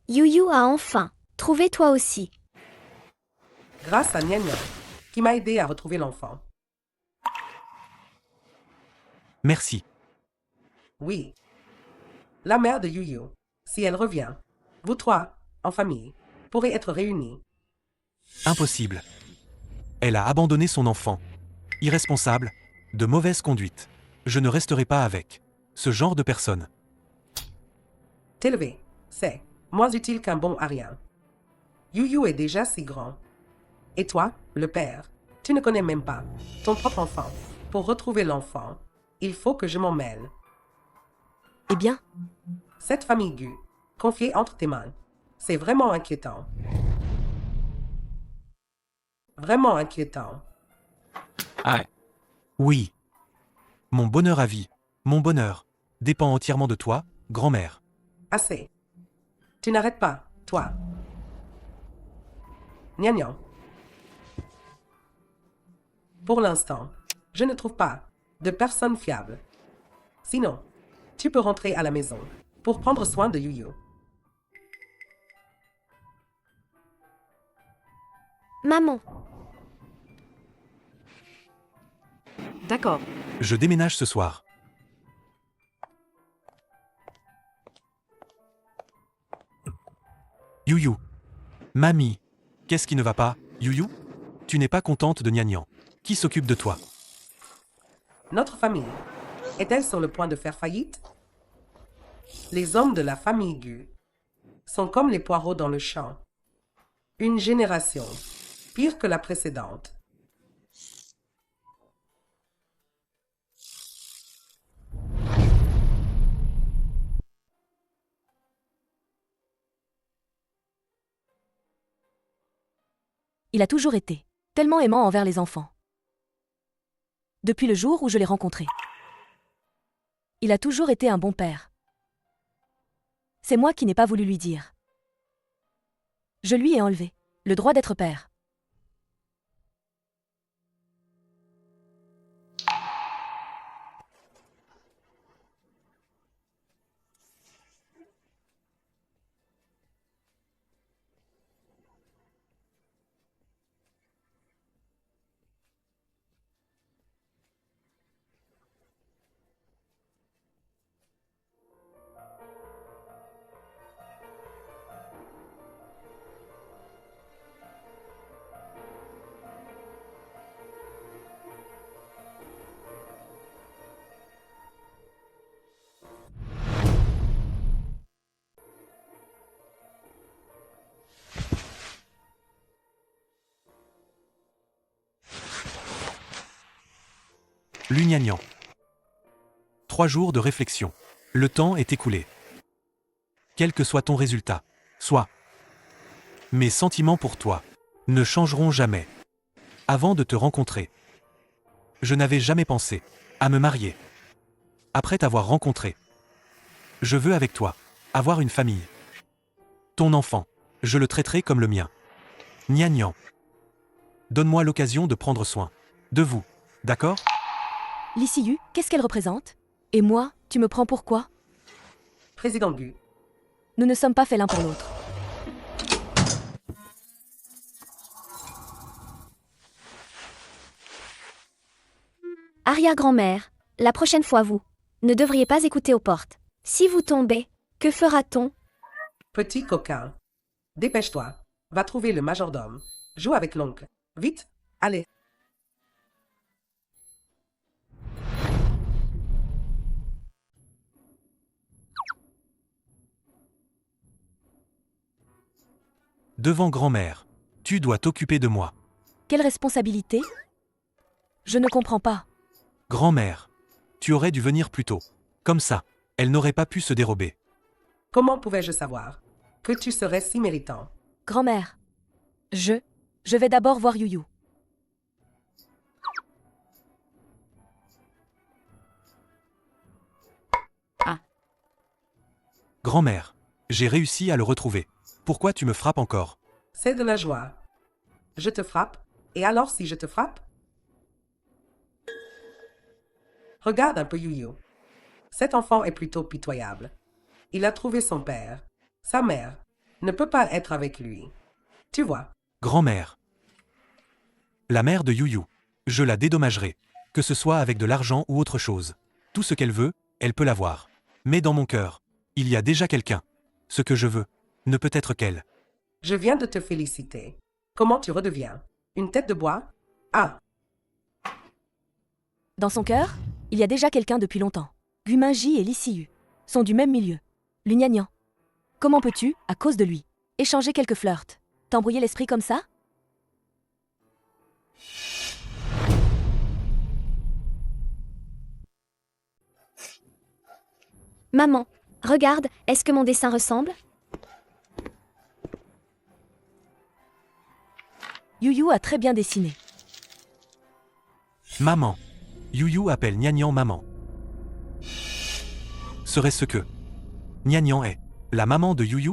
Yuyu a enfin trouvé toi aussi. Grâce à Nyanya, qui m'a aidé à retrouver l'enfant. Merci. Oui. La mère de Yuyu, si elle revient, vous trois, en famille, pourrez être réunis. Impossible. Elle a abandonné son enfant. Irresponsable, de mauvaise conduite. Je ne resterai pas avec ce genre de personne. T'élever, c'est moins utile qu'un bon à rien. Yuyu est déjà si grand. Et toi, le père, tu ne connais même pas ton propre enfant. Pour retrouver l'enfant, il faut que je m'en mêle. Eh bien, Cette famille Gu, confiée entre tes mains, c'est vraiment inquiétant. Vraiment inquiétant. Ah, Oui. Mon bonheur à vie, mon bonheur, dépend entièrement de toi, grand-mère. Assez. Tu n'arrêtes pas, toi. Gnagnan. Pour l'instant, je ne trouve pas de personne fiable. Sinon, tu peux rentrer à la maison pour prendre soin de Yuyu. Maman, D'accord. Je déménage ce soir. Yuyu. Mamie. Qu'est-ce qui ne va pas, Yuyu? Tu n'es pas contente de Gnagnan. Qui s'occupe de toi? Notre famille est-elle sur le point de faire faillite? Les hommes de la famille Gu sont comme les poireaux dans le champ. Une génération, pire que la précédente. il a toujours été tellement aimant envers les enfants. Depuis le jour où je l'ai rencontré. Il a toujours été un bon père. C'est moi qui n'ai pas voulu lui dire. Je lui ai enlevé le droit d'être père. Lugnagnan. 3 jours de réflexion. Le temps est écoulé. Quel que soit ton résultat, soit. Mes sentiments pour toi ne changeront jamais. Avant de te rencontrer, je n'avais jamais pensé à me marier. Après t'avoir rencontré, je veux avec toi avoir une famille. Ton enfant, je le traiterai comme le mien. Gnagnan. Donne-moi l'occasion de prendre soin de vous, d'accord? L'ICU, qu'est-ce qu'elle représente? Et moi, tu me prends pour quoi? Président Gu, Nous ne sommes pas faits l'un pour l'autre. arrière-grand-mère, la prochaine fois vous ne devriez pas écouter aux portes. Si vous tombez, que fera-t-on? petit coquin, dépêche-toi, va trouver le majordome. Joue avec l'oncle. Vite, allez. Devant grand-mère, tu dois t'occuper de moi. Quelle responsabilité? Je ne comprends pas. Grand-mère, tu aurais dû venir plus tôt. Comme ça, elle n'aurait pas pu se dérober. Comment pouvais-je savoir que tu serais si méritant? Grand-mère. Je vais d'abord voir Yuyu. Grand-mère, j'ai réussi à le retrouver. Pourquoi tu me frappes encore? C'est de la joie. Je te frappe, et alors si je te frappe? Regarde un peu Yuyu. Cet enfant est plutôt pitoyable. Il a trouvé son père. Sa mère ne peut pas être avec lui. Tu vois, Grand-mère. La mère de Yuyu. Je la dédommagerai. Que ce soit avec de l'argent ou autre chose. Tout ce qu'elle veut, elle peut l'avoir. Mais dans mon cœur, il y a déjà quelqu'un. Ce que je veux ne peut être qu'elle. je viens de te féliciter. Comment tu redeviens? Une tête de bois? Ah, Dans son cœur, il y a déjà quelqu'un depuis longtemps. Gumanji et l'ICU sont du même milieu. Lugnagnan. Comment peux-tu, à cause de lui, échanger quelques flirts, t'embrouiller l'esprit comme ça? Maman, regarde, est-ce que mon dessin ressemble? Yuyu a très bien dessiné. Maman. Yuyu appelle Nianian maman. Serait-ce que Nianian est la maman de Yuyu?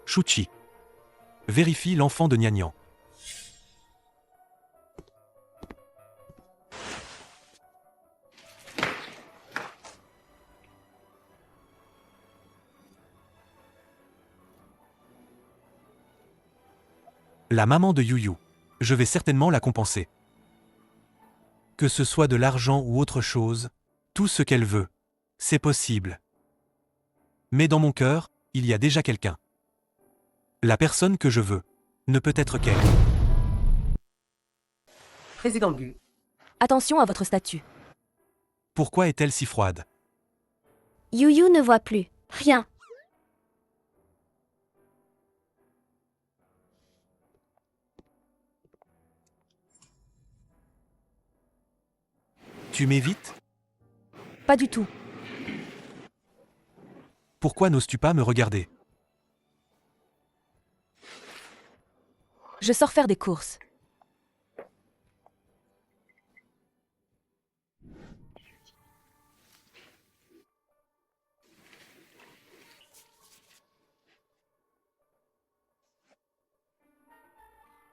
Shuchi. Vérifie l'enfant de Nianian. La maman de Yuyu. Je vais certainement la compenser. Que ce soit de l'argent ou autre chose, tout ce qu'elle veut, c'est possible. Mais dans mon cœur, il y a déjà quelqu'un. La personne que je veux ne peut être qu'elle. Président Gu, Attention à votre statut. Pourquoi est-elle si froide? Yuyu ne voit plus. Rien. Tu m'évites? Pas du tout. Pourquoi n'oses-tu pas me regarder? Je sors faire des courses.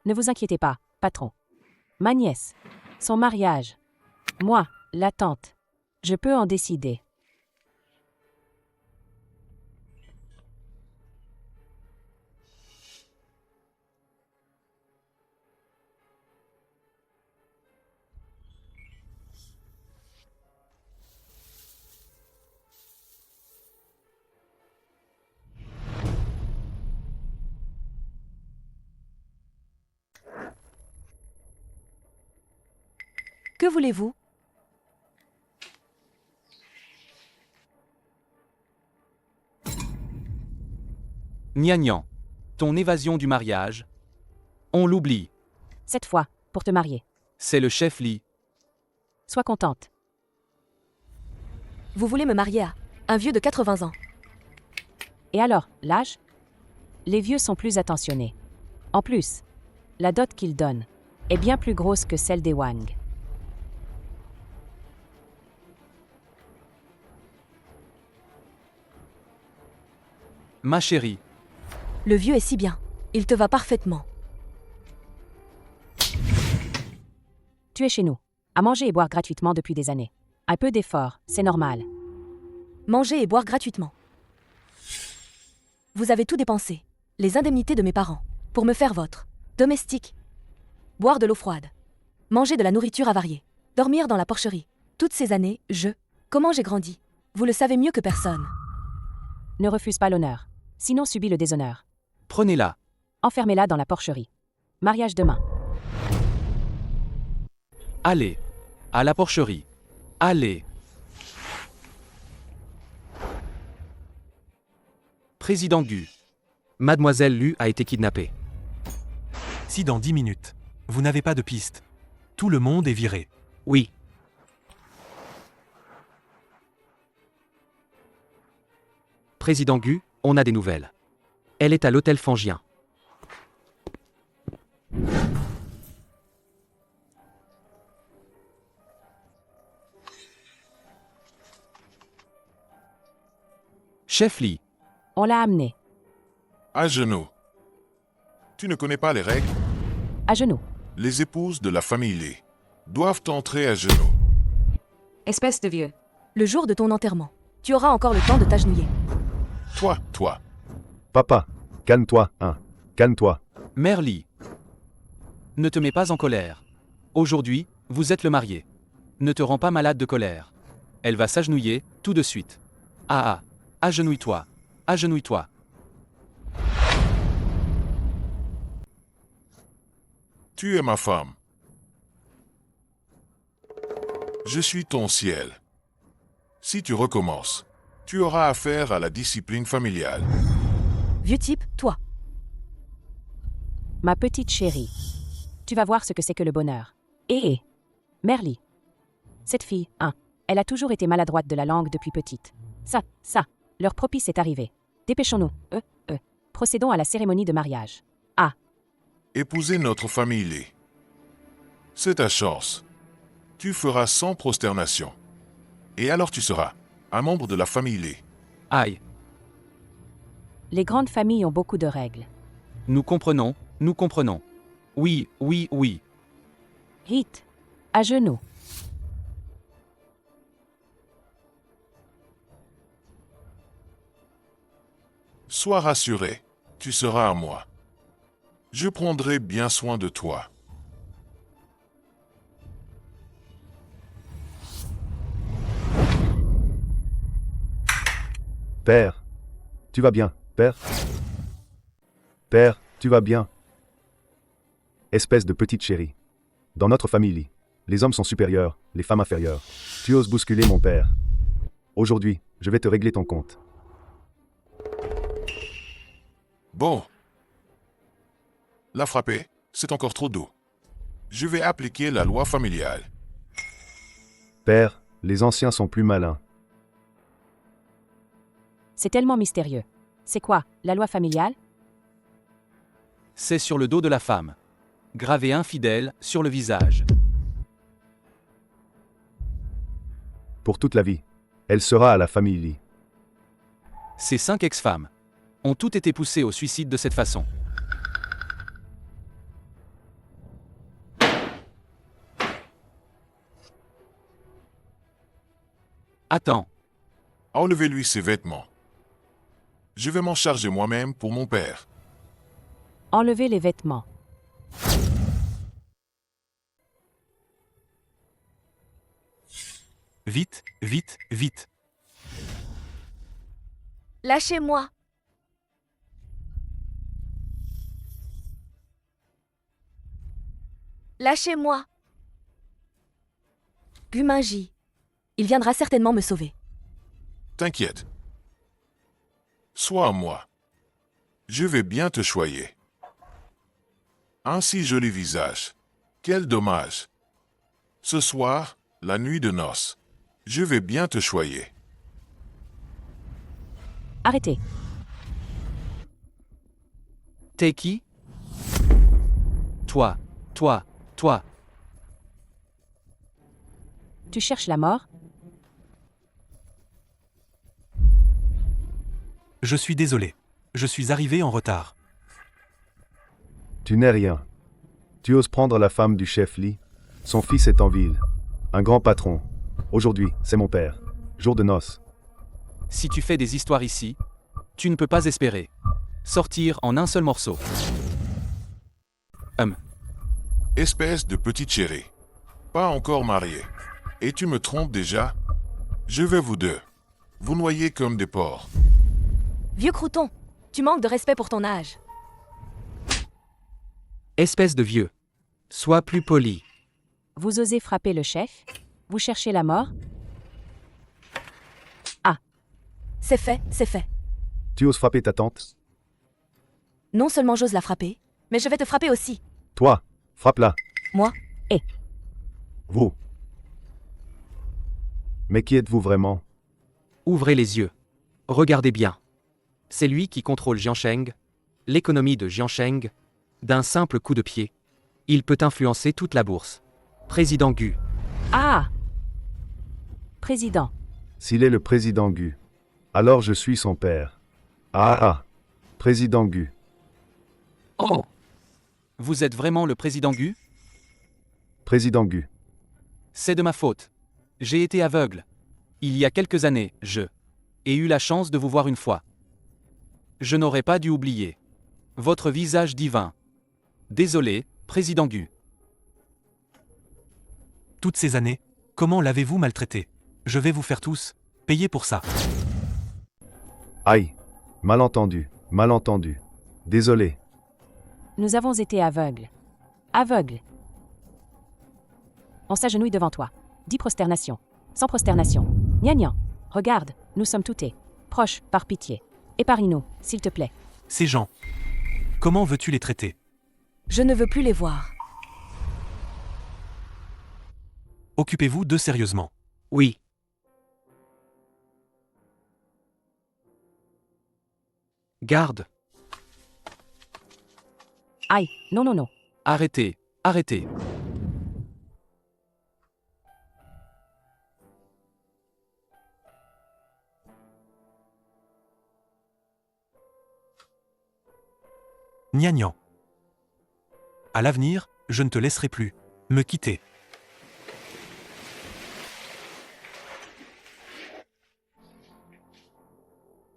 Ne vous inquiétez pas, patron. Ma nièce. Son mariage. Moi, la tante. Je peux en décider. Que voulez-vous? Nianian. Ton évasion du mariage. On l'oublie. Cette fois, pour te marier. C'est le chef Li. Sois contente. Vous voulez me marier à un vieux de 80 ans. Et alors, l'âge? Les vieux sont plus attentionnés. En plus, la dot qu'ils donnent est bien plus grosse que celle des Wang. Ma chérie. Le vieux est si bien. Il te va parfaitement. Tu es chez nous. À manger et boire gratuitement depuis des années. Un peu d'effort, c'est normal. Manger et boire gratuitement. Vous avez tout dépensé. Les indemnités de mes parents. Pour me faire votre domestique. Boire de l'eau froide. Manger de la nourriture avariée. Dormir dans la porcherie. Toutes ces années, comment j'ai grandi? Vous le savez mieux que personne. Ne refuse pas l'honneur. Sinon subis le déshonneur. Prenez-la. Enfermez-la dans la porcherie. Mariage demain. Allez. À la porcherie. Allez. Président Gu. Mademoiselle Lu a été kidnappée. Si dans 10 minutes, vous n'avez pas de piste, tout le monde est viré. Oui. Président Gu, on a des nouvelles. Elle est à l'hôtel Fangien. Chef Li. On l'a amenée. À genoux. Tu ne connais pas les règles? À genoux. Les épouses de la famille Li doivent entrer à genoux. Espèce de vieux. Le jour de ton enterrement, tu auras encore le temps de t'agenouiller. Toi. Papa, calme-toi, hein. Calme-toi. Mère Li. Ne te mets pas en colère. Aujourd'hui, vous êtes le marié. Ne te rends pas malade de colère. Elle va s'agenouiller, tout de suite. Ah, agenouille-toi. Agenouille-toi. Tu es ma femme. Je suis ton ciel. Si tu recommences, tu auras affaire à la discipline familiale. Vieux type, toi. Ma petite chérie. Tu vas voir ce que c'est que le bonheur. Merly. Cette fille, elle a toujours été maladroite de la langue depuis petite. Ça, l'heure propice est arrivée. Dépêchons-nous. Procédons à la cérémonie de mariage. Épouser notre famille. C'est ta chance. Tu feras sans prosternation. Et alors tu seras un membre de la famille. Aïe, Les grandes familles ont beaucoup de règles. nous comprenons, nous comprenons. Oui, oui, oui. Hit. À genoux. Sois rassuré, tu seras à moi. Je prendrai bien soin de toi. Père, tu vas bien, père? Père, tu vas bien? Espèce de petite chérie. Dans notre famille, les hommes sont supérieurs, les femmes inférieures. Tu oses bousculer mon père. Aujourd'hui, je vais te régler ton compte. Bon. La frapper, c'est encore trop doux. Je vais appliquer la loi familiale. Père, les anciens sont plus malins. C'est tellement mystérieux. C'est quoi, la loi familiale? C'est sur le dos de la femme. Gravé infidèle sur le visage. Pour toute la vie. Elle sera à la famille. Ces 5 ex-femmes ont toutes été poussées au suicide de cette façon. Attends, Enlevez-lui ses vêtements. Je vais m'en charger moi-même pour mon père. Enlevez les vêtements. Vite, vite, vite. Lâchez-moi. Lâchez-moi. Gumingi. Il viendra certainement me sauver. T'inquiète. Sois à moi. Je vais bien te choyer. Un si joli visage. Quel dommage. Ce soir, la nuit de noces. Je vais bien te choyer. Arrêtez. t'es qui? Toi. Tu cherches la mort? Je suis désolé. Je suis arrivé en retard. Tu n'es rien. Tu oses prendre la femme du chef Lee? Son fils est en ville. Un grand patron. Aujourd'hui, c'est mon père. Jour de noces. Si tu fais des histoires ici, tu ne peux pas espérer sortir en un seul morceau. Espèce de petite chérie. Pas encore mariée. Et tu me trompes déjà? Je vais vous deux. Vous noyer comme des porcs. Vieux crouton, tu manques de respect pour ton âge. Espèce de vieux. Sois plus poli. Vous osez frapper le chef? Vous cherchez la mort? C'est fait, c'est fait. Tu oses frapper ta tante? Non seulement j'ose la frapper, mais je vais te frapper aussi. Toi, frappe-la. Moi? Vous. Mais qui êtes-vous vraiment? Ouvrez les yeux. Regardez bien. C'est lui qui contrôle Jiansheng, l'économie de Jiansheng. D'un simple coup de pied, il peut influencer toute la bourse. Président Gu. Président. S'il est le président Gu, alors je suis son père. Président Gu. Oh! Vous êtes vraiment le président Gu? Président Gu. C'est de ma faute. J'ai été aveugle. Il y a quelques années, ai eu la chance de vous voir une fois. Je n'aurais pas dû oublier votre visage divin. Désolé, président Gu. Toutes ces années, comment l'avez-vous maltraité? Je vais vous faire tous payer pour ça. Aïe. Malentendu. Désolé. Nous avons été aveugles. Aveugles. On s'agenouille devant toi. 10 prosternations. 100 prosternations. Gna. Regarde, nous sommes toutés. Proches, par pitié. Épargne-nous, s'il te plaît. Ces gens. Comment veux-tu les traiter? Je ne veux plus les voir. Occupez-vous d'eux sérieusement. Oui. Garde. Aïe, non. Arrêtez. Arrêtez. Gnagnan. À l'avenir, je ne te laisserai plus me quitter.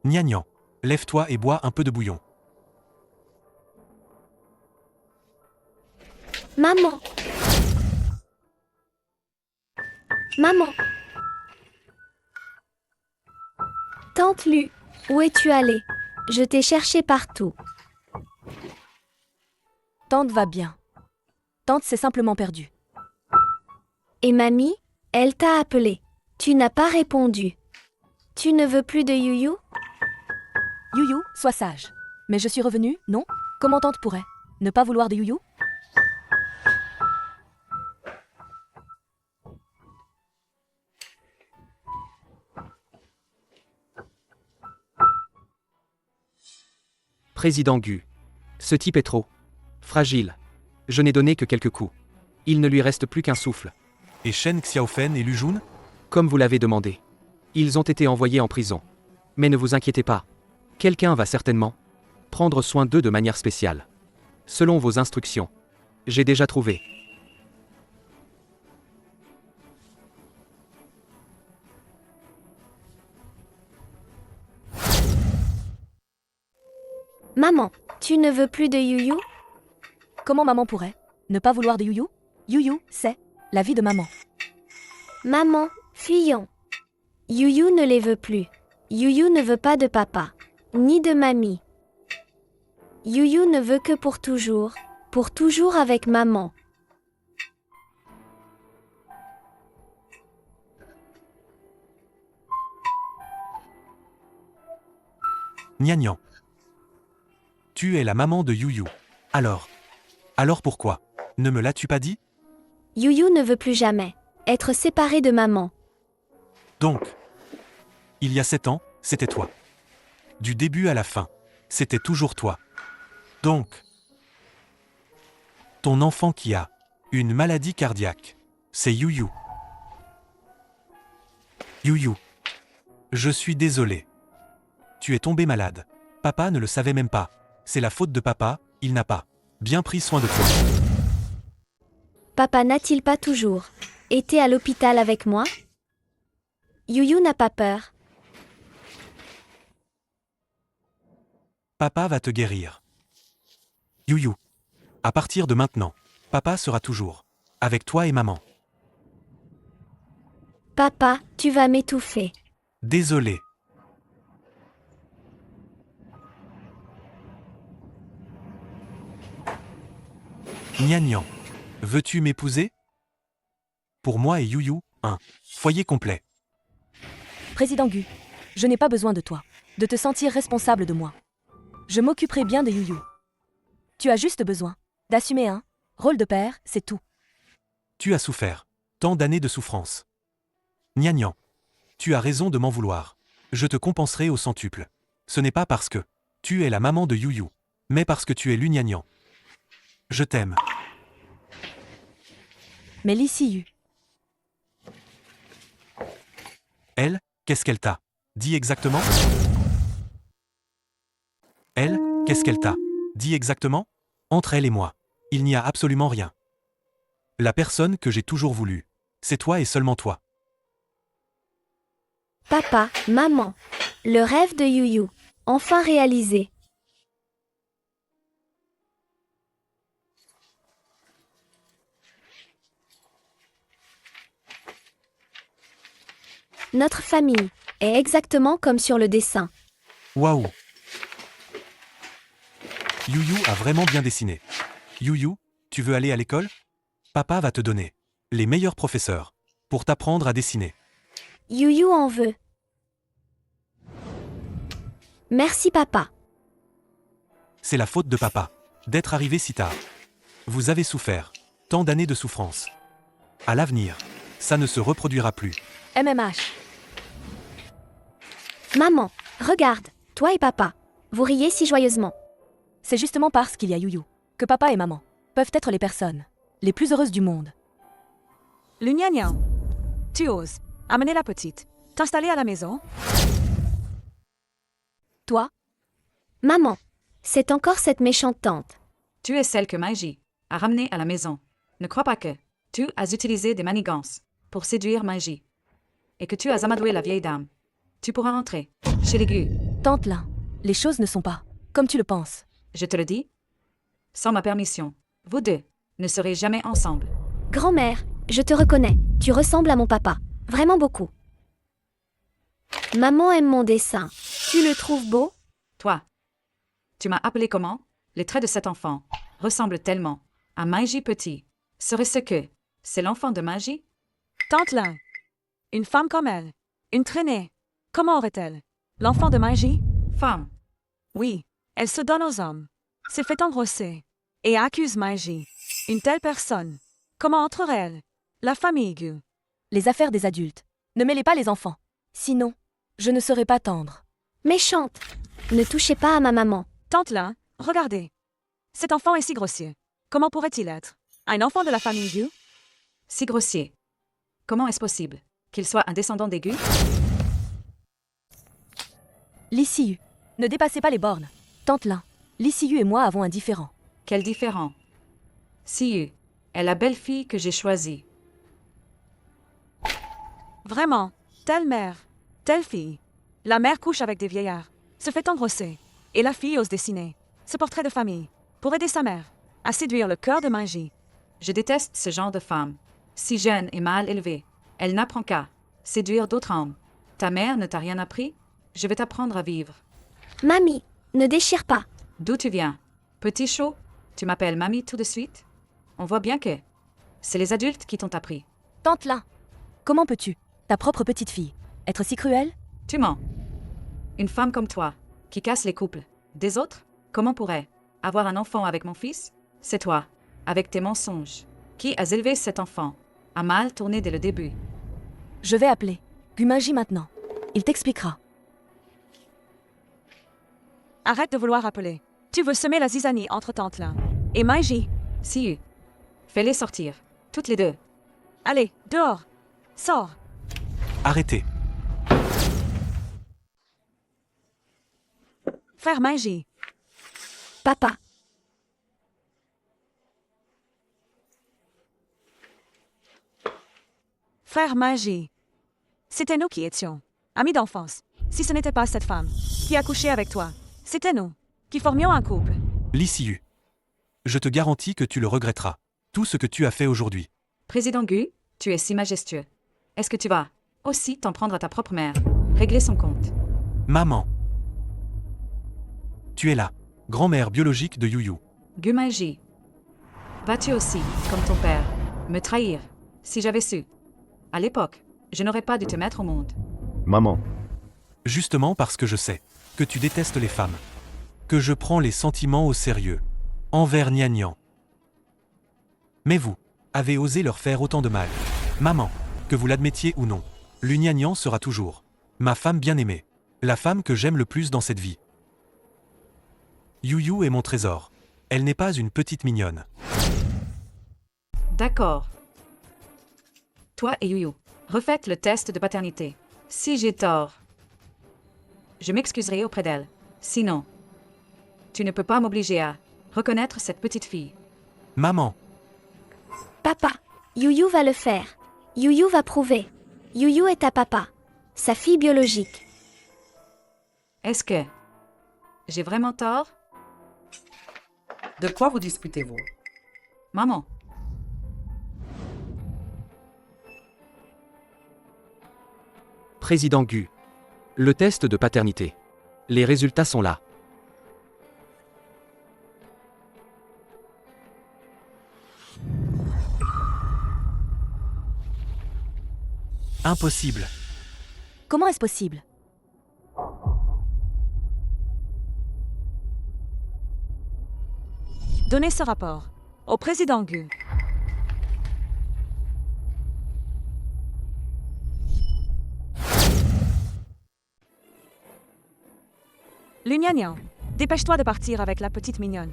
Gnagnan. Lève-toi et bois un peu de bouillon. Maman. Maman. Tante Lu, où es-tu allée? Je t'ai cherché partout. Tante va bien. Tante s'est simplement perdue. Et mamie, elle t'a appelé. Tu n'as pas répondu. Tu ne veux plus de Youyou? Youyou, sois sage. Mais je suis revenue, non? Comment tante pourrait ne pas vouloir de Youyou? Président Gu. Ce type est trop fragile. Je n'ai donné que quelques coups. Il ne lui reste plus qu'un souffle. Et Shen Xiaofen et Lu Jun? Comme vous l'avez demandé. Ils ont été envoyés en prison. Mais ne vous inquiétez pas. Quelqu'un va certainement prendre soin d'eux de manière spéciale. Selon vos instructions. J'ai déjà trouvé. Maman, tu ne veux plus de Youyou? Comment maman pourrait ne pas vouloir de Youyou? Youyou, c'est la vie de maman. Maman, fuyons. Youyou ne les veut plus. Youyou ne veut pas de papa, ni de mamie. Youyou ne veut que pour toujours avec maman. Gnagnan. Tu es la maman de Youyou. Alors pourquoi ne me l'as-tu pas dit? Youyou ne veut plus jamais être séparé de maman. Donc, il y a 7 ans, c'était toi. Du début à la fin, c'était toujours toi. Donc, ton enfant qui a une maladie cardiaque, c'est Youyou. Youyou, je suis désolé. Tu es tombé malade. Papa ne le savait même pas. C'est la faute de papa, il n'a pas bien pris soin de toi. Papa n'a-t-il pas toujours été à l'hôpital avec moi? Youyou n'a pas peur. Papa va te guérir. Youyou, à partir de maintenant, papa sera toujours avec toi et maman. Papa, tu vas m'étouffer. Désolé. Gnagnan, veux-tu m'épouser? Pour moi et Youyou, un foyer complet. Président Gu, je n'ai pas besoin de toi, de te sentir responsable de moi. Je m'occuperai bien de Youyou. Tu as juste besoin d'assumer un rôle de père, c'est tout. Tu as souffert tant d'années de souffrance. Gnagnan, tu as raison de m'en vouloir. Je te compenserai au centuple. Ce n'est pas parce que tu es la maman de Youyou, mais parce que tu es Lu Gnagnan. Je t'aime. Mais Lissiyu, Elle, qu'est-ce qu'elle t'a dit exactement? Elle, qu'est-ce qu'elle t'a dit exactement? Entre elle et moi, il n'y a absolument rien. La personne que j'ai toujours voulu, c'est toi et seulement toi. Papa, maman. Le rêve de Youyou, enfin réalisé. Notre famille est exactement comme sur le dessin. Waouh! Youyou a vraiment bien dessiné. Youyou, tu veux aller à l'école? Papa va te donner les meilleurs professeurs. pour t'apprendre à dessiner. You en veut. Merci papa. C'est la faute de papa, d'être arrivé si tard. Vous avez souffert. Tant d'années de souffrance. À l'avenir, ça ne se reproduira plus. MMH. Maman, regarde, toi et papa. Vous riez si joyeusement. C'est justement parce qu'il y a Yuyu que papa et maman peuvent être les personnes les plus heureuses du monde. Lugnagnan, tu oses amener la petite, t'installer à la maison? Toi? Maman, c'est encore cette méchante tante. Tu es celle que Magie a ramenée à la maison. Ne crois pas que tu as utilisé des manigances pour séduire Magie et que tu as amadoué la vieille dame. Tu pourras entrer chez les Gu. Tante Lin, les choses ne sont pas comme tu le penses. Je te le dis, sans ma permission, vous deux ne serez jamais ensemble. Grand-mère, je te reconnais, tu ressembles à mon papa. Vraiment beaucoup. Maman aime mon dessin. Tu le trouves beau? Toi, tu m'as appelé comment? Les traits de cet enfant ressemblent tellement à Magie petit. Serait-ce que c'est l'enfant de Magie? Tante Lin, une femme comme elle, une traînée, comment aurait-elle? L'enfant de Magie? Femme. Oui, elle se donne aux hommes, s'est fait engrosser et accuse Magie. Une telle personne, comment entrerait-elle? La famille Gu. Les affaires des adultes. Ne mêlez pas les enfants. Sinon, je ne serai pas tendre. Méchante. Ne touchez pas à ma maman. Tante Lin, regardez. Cet enfant est si grossier. Comment pourrait-il être? Un enfant de la famille Gu? Si grossier. Comment est-ce possible qu'il soit un descendant des Gu? Lissiu, ne dépassez pas les bornes. Tante Lin, Lissiu et moi avons un différend. Quel différent? Siu est la belle-fille que j'ai choisie. Vraiment, telle mère, telle fille. La mère couche avec des vieillards, se fait engrosser, et la fille ose dessiner ce portrait de famille pour aider sa mère à séduire le cœur de Magie. Je déteste ce genre de femme. Si jeune et mal élevée, elle n'apprend qu'à séduire d'autres hommes. Ta mère ne t'a rien appris? Je vais t'apprendre à vivre. Mamie, ne déchire pas. D'où tu viens? Petit chaud? Tu m'appelles mamie tout de suite? On voit bien que c'est les adultes qui t'ont appris. Tante Lin, comment peux-tu, ta propre petite fille, être si cruelle? Tu mens. Une femme comme toi, qui casse les couples des autres, comment pourrait avoir un enfant avec mon fils? C'est toi, avec tes mensonges, qui as élevé cet enfant, a mal tourné dès le début. Je vais appeler Gumagie maintenant. Il t'expliquera. Arrête de vouloir appeler. Tu veux semer la zizanie entre Tante Lin et Magie. Si, fais-les sortir, toutes les deux. Allez, dehors. Sors. Arrêtez. Frère Magie. Papa. Frère Magie. C'était nous qui étions amis d'enfance. Si ce n'était pas cette femme qui a couché avec toi, c'était nous qui formions un couple. Lissiu. Je te garantis que tu le regretteras. Tout ce que tu as fait aujourd'hui. Président Gu, tu es si majestueux. Est-ce que tu vas aussi t'en prendre à ta propre mère, régler son compte? Maman. Tu es là, grand-mère biologique de Yuyu. Gu Magie. Vas-tu aussi, comme ton père, me trahir? Si j'avais su. À l'époque, je n'aurais pas dû te mettre au monde. Maman. Justement parce que je sais que tu détestes les femmes. Que je prends les sentiments au sérieux. Envers Niagnan. Mais vous avez osé leur faire autant de mal. Maman, que vous l'admettiez ou non, Lugnagnan sera toujours ma femme bien-aimée. La femme que j'aime le plus dans cette vie. Yuyu est mon trésor. Elle n'est pas une petite mignonne. D'accord. Toi et Yuyu, refaites le test de paternité. Si j'ai tort, je m'excuserai auprès d'elle. Sinon, tu ne peux pas m'obliger à reconnaître cette petite fille. Maman. Papa, Yuyu va le faire. Yuyu va prouver. Yuyu est ta papa. Sa fille biologique. Est-ce que j'ai vraiment tort? De quoi vous disputez-vous? Maman. Président Gu. Le test de paternité. Les résultats sont là. Impossible. Comment est-ce possible? Donnez ce rapport au président Gu. Lugnagnan, dépêche-toi de partir avec la petite mignonne.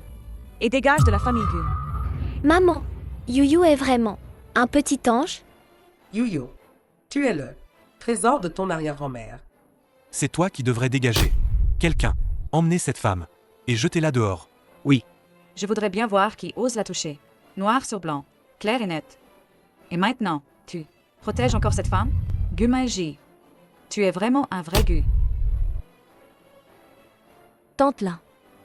Et dégage de la famille Gu. Maman, Yuyu est vraiment un petit ange? Yuyu, tu es le trésor de ton arrière-grand-mère. C'est toi qui devrais dégager. Quelqu'un, emmenez cette femme. Et jetez-la dehors. Oui. Je voudrais bien voir qui ose la toucher. Noir sur blanc, clair et net. Et maintenant, tu protèges encore cette femme? Gu Maiji. Tu es vraiment un vrai Gu. Tante Lin,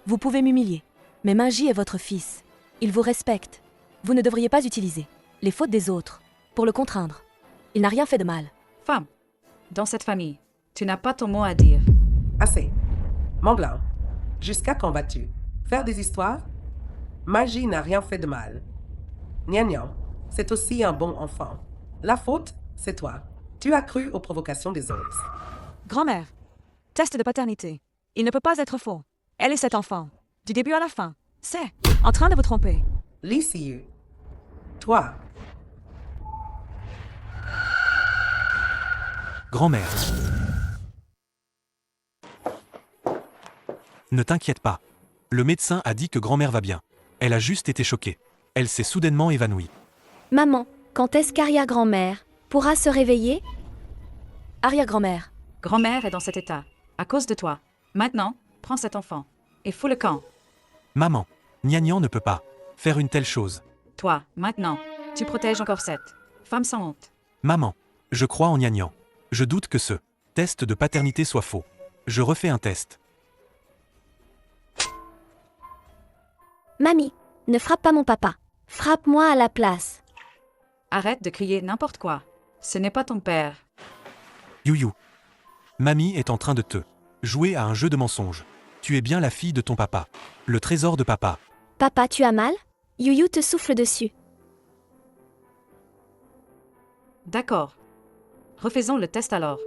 vous pouvez m'humilier, mais Maji est votre fils. Il vous respecte. Vous ne devriez pas utiliser les fautes des autres pour le contraindre. Il n'a rien fait de mal. Femme, dans cette famille, tu n'as pas ton mot à dire. Assez. Manglan, jusqu'à quand vas-tu faire des histoires? Magie n'a rien fait de mal. Nian, c'est aussi un bon enfant. La faute, c'est toi. Tu as cru aux provocations des autres. Grand-mère, test de paternité. Il ne peut pas être faux. Elle est cet enfant. Du début à la fin. C'est en train de vous tromper. Li Siyu. Toi. Grand-mère. Ne t'inquiète pas. Le médecin a dit que grand-mère va bien. Elle a juste été choquée. Elle s'est soudainement évanouie. Maman, quand est-ce qu'arrière-grand-mère pourra se réveiller? Arrière-grand-mère. Grand-mère est dans cet état, à cause de toi. Maintenant, prends cet enfant et fous le camp. Maman, Nian ne peut pas faire une telle chose. Toi, maintenant, tu protèges encore cette femme sans honte. Maman, je crois en Nian. Je doute que ce test de paternité soit faux. Je refais un test. Mamie, ne frappe pas mon papa. Frappe-moi à la place. Arrête de crier n'importe quoi. Ce n'est pas ton père. Yuyu. Mamie est en train de te jouer à un jeu de mensonge. Tu es bien la fille de ton papa. Le trésor de papa. Papa, tu as mal? Yuyu te souffle dessus. D'accord. Refaisons le test alors.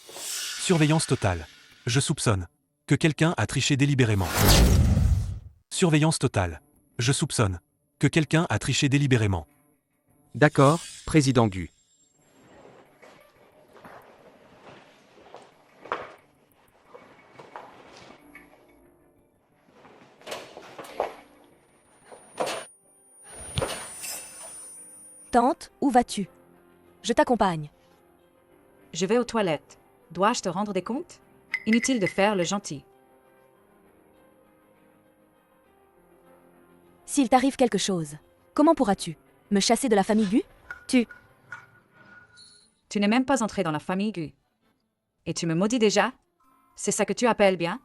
Surveillance totale. Je soupçonne que quelqu'un a triché délibérément. Surveillance totale. Je soupçonne que quelqu'un a triché délibérément. D'accord, président Gu. Tante, où vas-tu? Je t'accompagne. Je vais aux toilettes. Dois-je te rendre des comptes? Inutile de faire le gentil. S'il t'arrive quelque chose, comment pourras-tu me chasser de la famille Gu? Tu n'es même pas entré dans la famille Gu. Et tu me maudis déjà? C'est ça que tu appelles bien?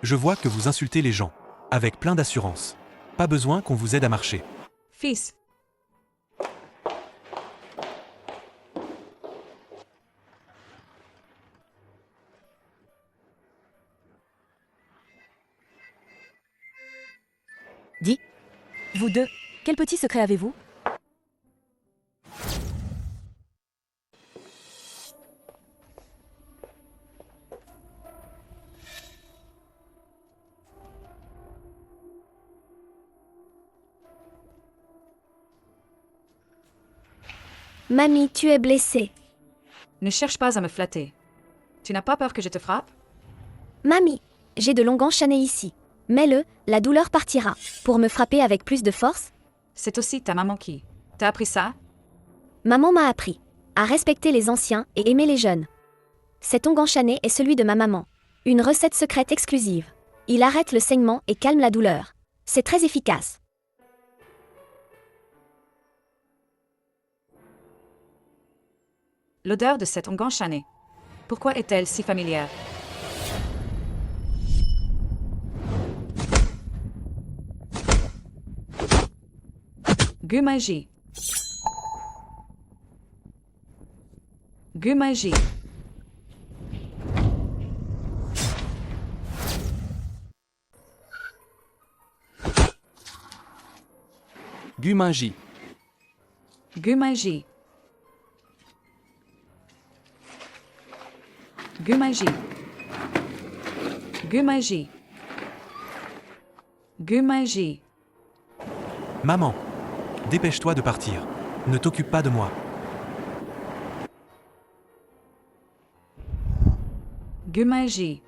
Je vois que vous insultez les gens. Avec plein d'assurance. Pas besoin qu'on vous aide à marcher. Fils. Dis. Vous deux, quel petit secret avez-vous? Mamie, tu es blessée. Ne cherche pas à me flatter. Tu n'as pas peur que je te frappe? Mamie, j'ai de l'onguent chané ici. Mets-le, la douleur partira. Pour me frapper avec plus de force? C'est aussi ta maman qui t'a appris ça? Maman m'a appris à respecter les anciens et aimer les jeunes. Cet onguent chané est celui de ma maman. Une recette secrète exclusive. Il arrête le saignement et calme la douleur. C'est très efficace. L'odeur de cet onguent chané. Pourquoi est-elle si familière? Gu Maiji. Gu Maiji. Gumanji. Gumanji. Gumanji. Gumanji. Gumanji. Maman, dépêche-toi de partir. Ne t'occupe pas de moi. Gumanji.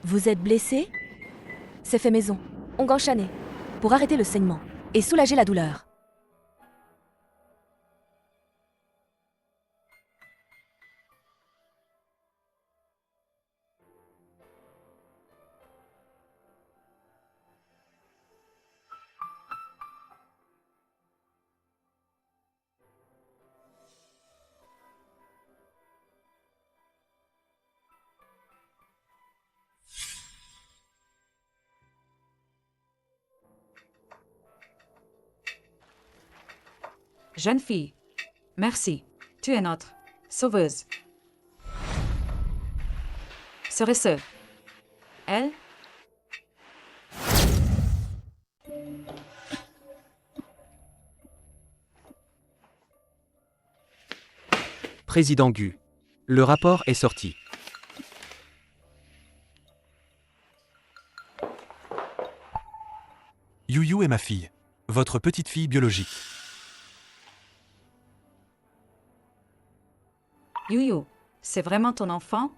Vous êtes blessé? C'est fait maison. Onguent chané. Pour arrêter le saignement et soulager la douleur. Jeune fille. Merci. Tu es notre sauveuse. Serait-ce elle? Président Gu. Le rapport est sorti. Yuyu est ma fille. Votre petite fille biologique. Yuyu, c'est vraiment ton enfant?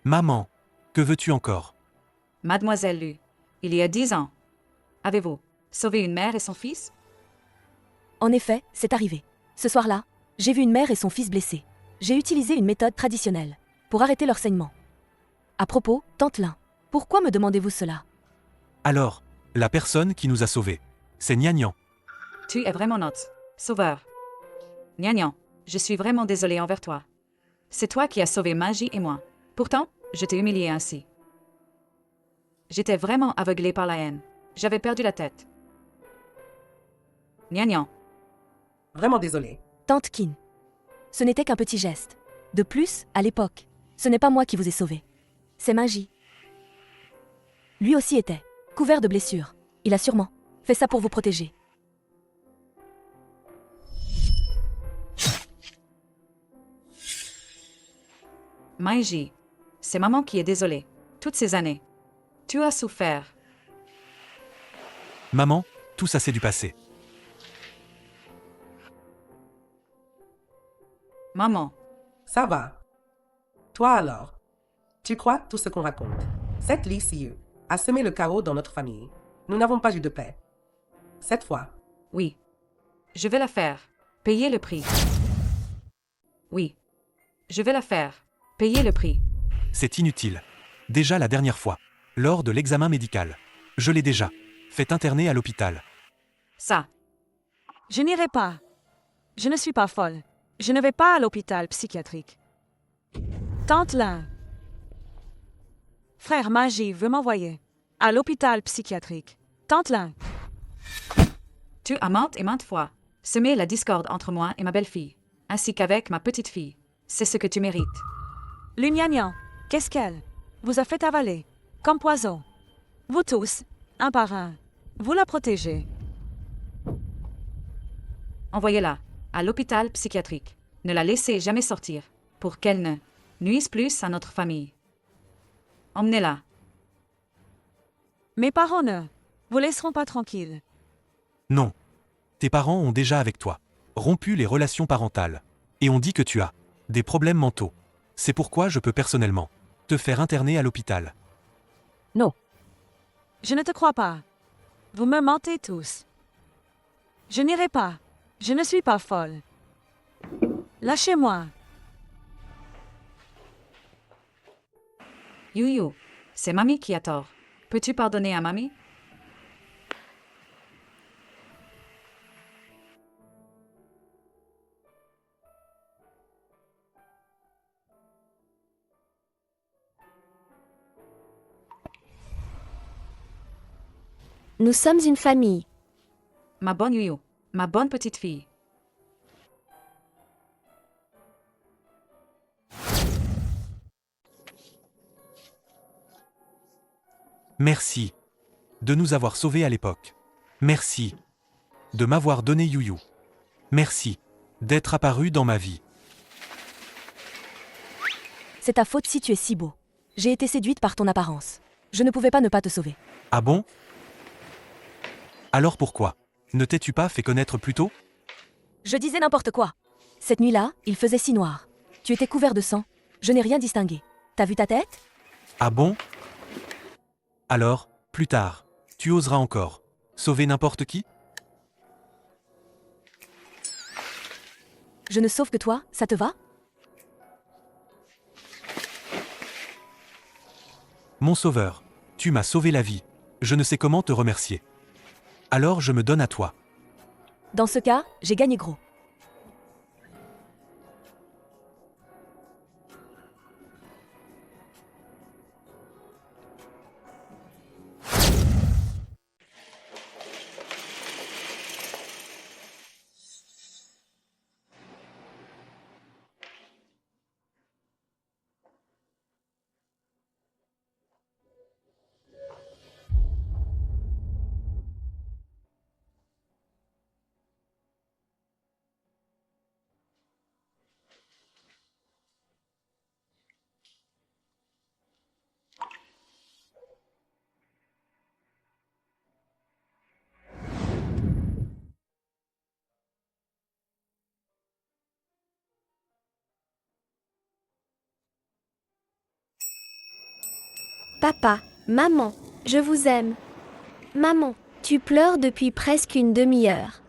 Maman, que veux-tu encore? Mademoiselle Lu, il y a 10 ans, avez-vous sauvé une mère et son fils? En effet, c'est arrivé. Ce soir-là, j'ai vu une mère et son fils blessés. J'ai utilisé une méthode traditionnelle pour arrêter leur saignement. À propos, tante Lin, pourquoi me demandez-vous cela? Alors, la personne qui nous a sauvés, c'est Gnagnan. Tu es vraiment notre sauveur. Gnagnan, je suis vraiment désolée envers toi. C'est toi qui as sauvé Magie et moi. Pourtant, je t'ai humilié ainsi. J'étais vraiment aveuglée par la haine. J'avais perdu la tête. Gnagnan. Vraiment désolé. Tante Kin. Ce n'était qu'un petit geste. De plus, à l'époque, ce n'est pas moi qui vous ai sauvé. C'est Magie. Lui aussi était couvert de blessures. Il a sûrement fait ça pour vous protéger. Magie, c'est maman qui est désolée. Toutes ces années. Tu as souffert. Maman, tout ça c'est du passé. Maman. Ça va. Toi alors, tu crois tout ce qu'on raconte. Cette Liu a semé le chaos dans notre famille. Nous n'avons pas eu de paix. Cette fois. Oui. Je vais la faire. Payer le prix. Oui. Je vais la faire. Payer le prix. C'est inutile. Déjà la dernière fois, lors de l'examen médical, je l'ai déjà fait interner à l'hôpital. Ça. Je n'irai pas. Je ne suis pas folle. Je ne vais pas à l'hôpital psychiatrique. Tante Lin. Frère Magie veut m'envoyer à l'hôpital psychiatrique. Tante Lin. Tu as maintes et maintes fois semé la discorde entre moi et ma belle-fille, ainsi qu'avec ma petite-fille. C'est ce que tu mérites. Lugnagnan, qu'est-ce qu'elle vous a fait avaler comme poison? Vous tous, un par un, vous la protégez. Envoyez-la à l'hôpital psychiatrique. Ne la laissez jamais sortir, pour qu'elle ne nuise plus à notre famille. Emmenez-la. Mes parents ne vous laisseront pas tranquille. Non. Tes parents ont déjà avec toi rompu les relations parentales. Et on dit que tu as des problèmes mentaux. C'est pourquoi je peux personnellement te faire interner à l'hôpital. Non. Je ne te crois pas. Vous me mentez tous. Je n'irai pas. Je ne suis pas folle. Lâchez-moi. Yuyu, c'est Mamie qui a tort. Peux-tu pardonner à Mamie? Nous sommes une famille. Ma bonne Yuyu, ma bonne petite fille. Merci de nous avoir sauvés à l'époque. Merci de m'avoir donné Youyou. Merci d'être apparu dans ma vie. C'est ta faute si tu es si beau. J'ai été séduite par ton apparence. Je ne pouvais pas ne pas te sauver. Ah bon? Alors pourquoi ne t'es-tu pas fait connaître plus tôt? Je disais n'importe quoi. Cette nuit-là, il faisait si noir. Tu étais couvert de sang. Je n'ai rien distingué. T'as vu ta tête? Ah bon? Alors, plus tard, tu oseras encore sauver n'importe qui? Je ne sauve que toi, ça te va? Mon sauveur, tu m'as sauvé la vie. Je ne sais comment te remercier. Alors je me donne à toi. Dans ce cas, j'ai gagné gros. Papa, maman, je vous aime. Maman, tu pleures depuis presque une demi-heure.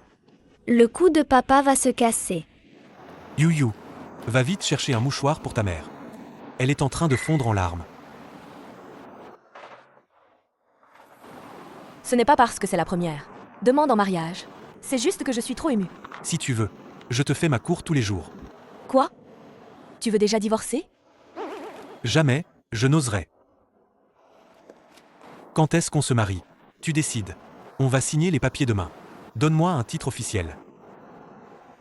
Le cou de papa va se casser. Youyou, va vite chercher un mouchoir pour ta mère. Elle est en train de fondre en larmes. Ce n'est pas parce que c'est la première. Demande en mariage. C'est juste que je suis trop émue. Si tu veux, je te fais ma cour tous les jours. Quoi? Tu veux déjà divorcer? Jamais, je n'oserais. Quand est-ce qu'on se marie? Tu décides. On va signer les papiers demain. Donne-moi un titre officiel.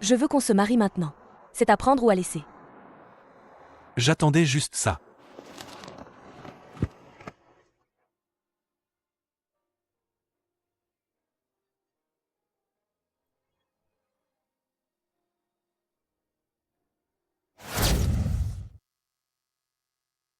Je veux qu'on se marie maintenant. C'est à prendre ou à laisser. J'attendais juste ça.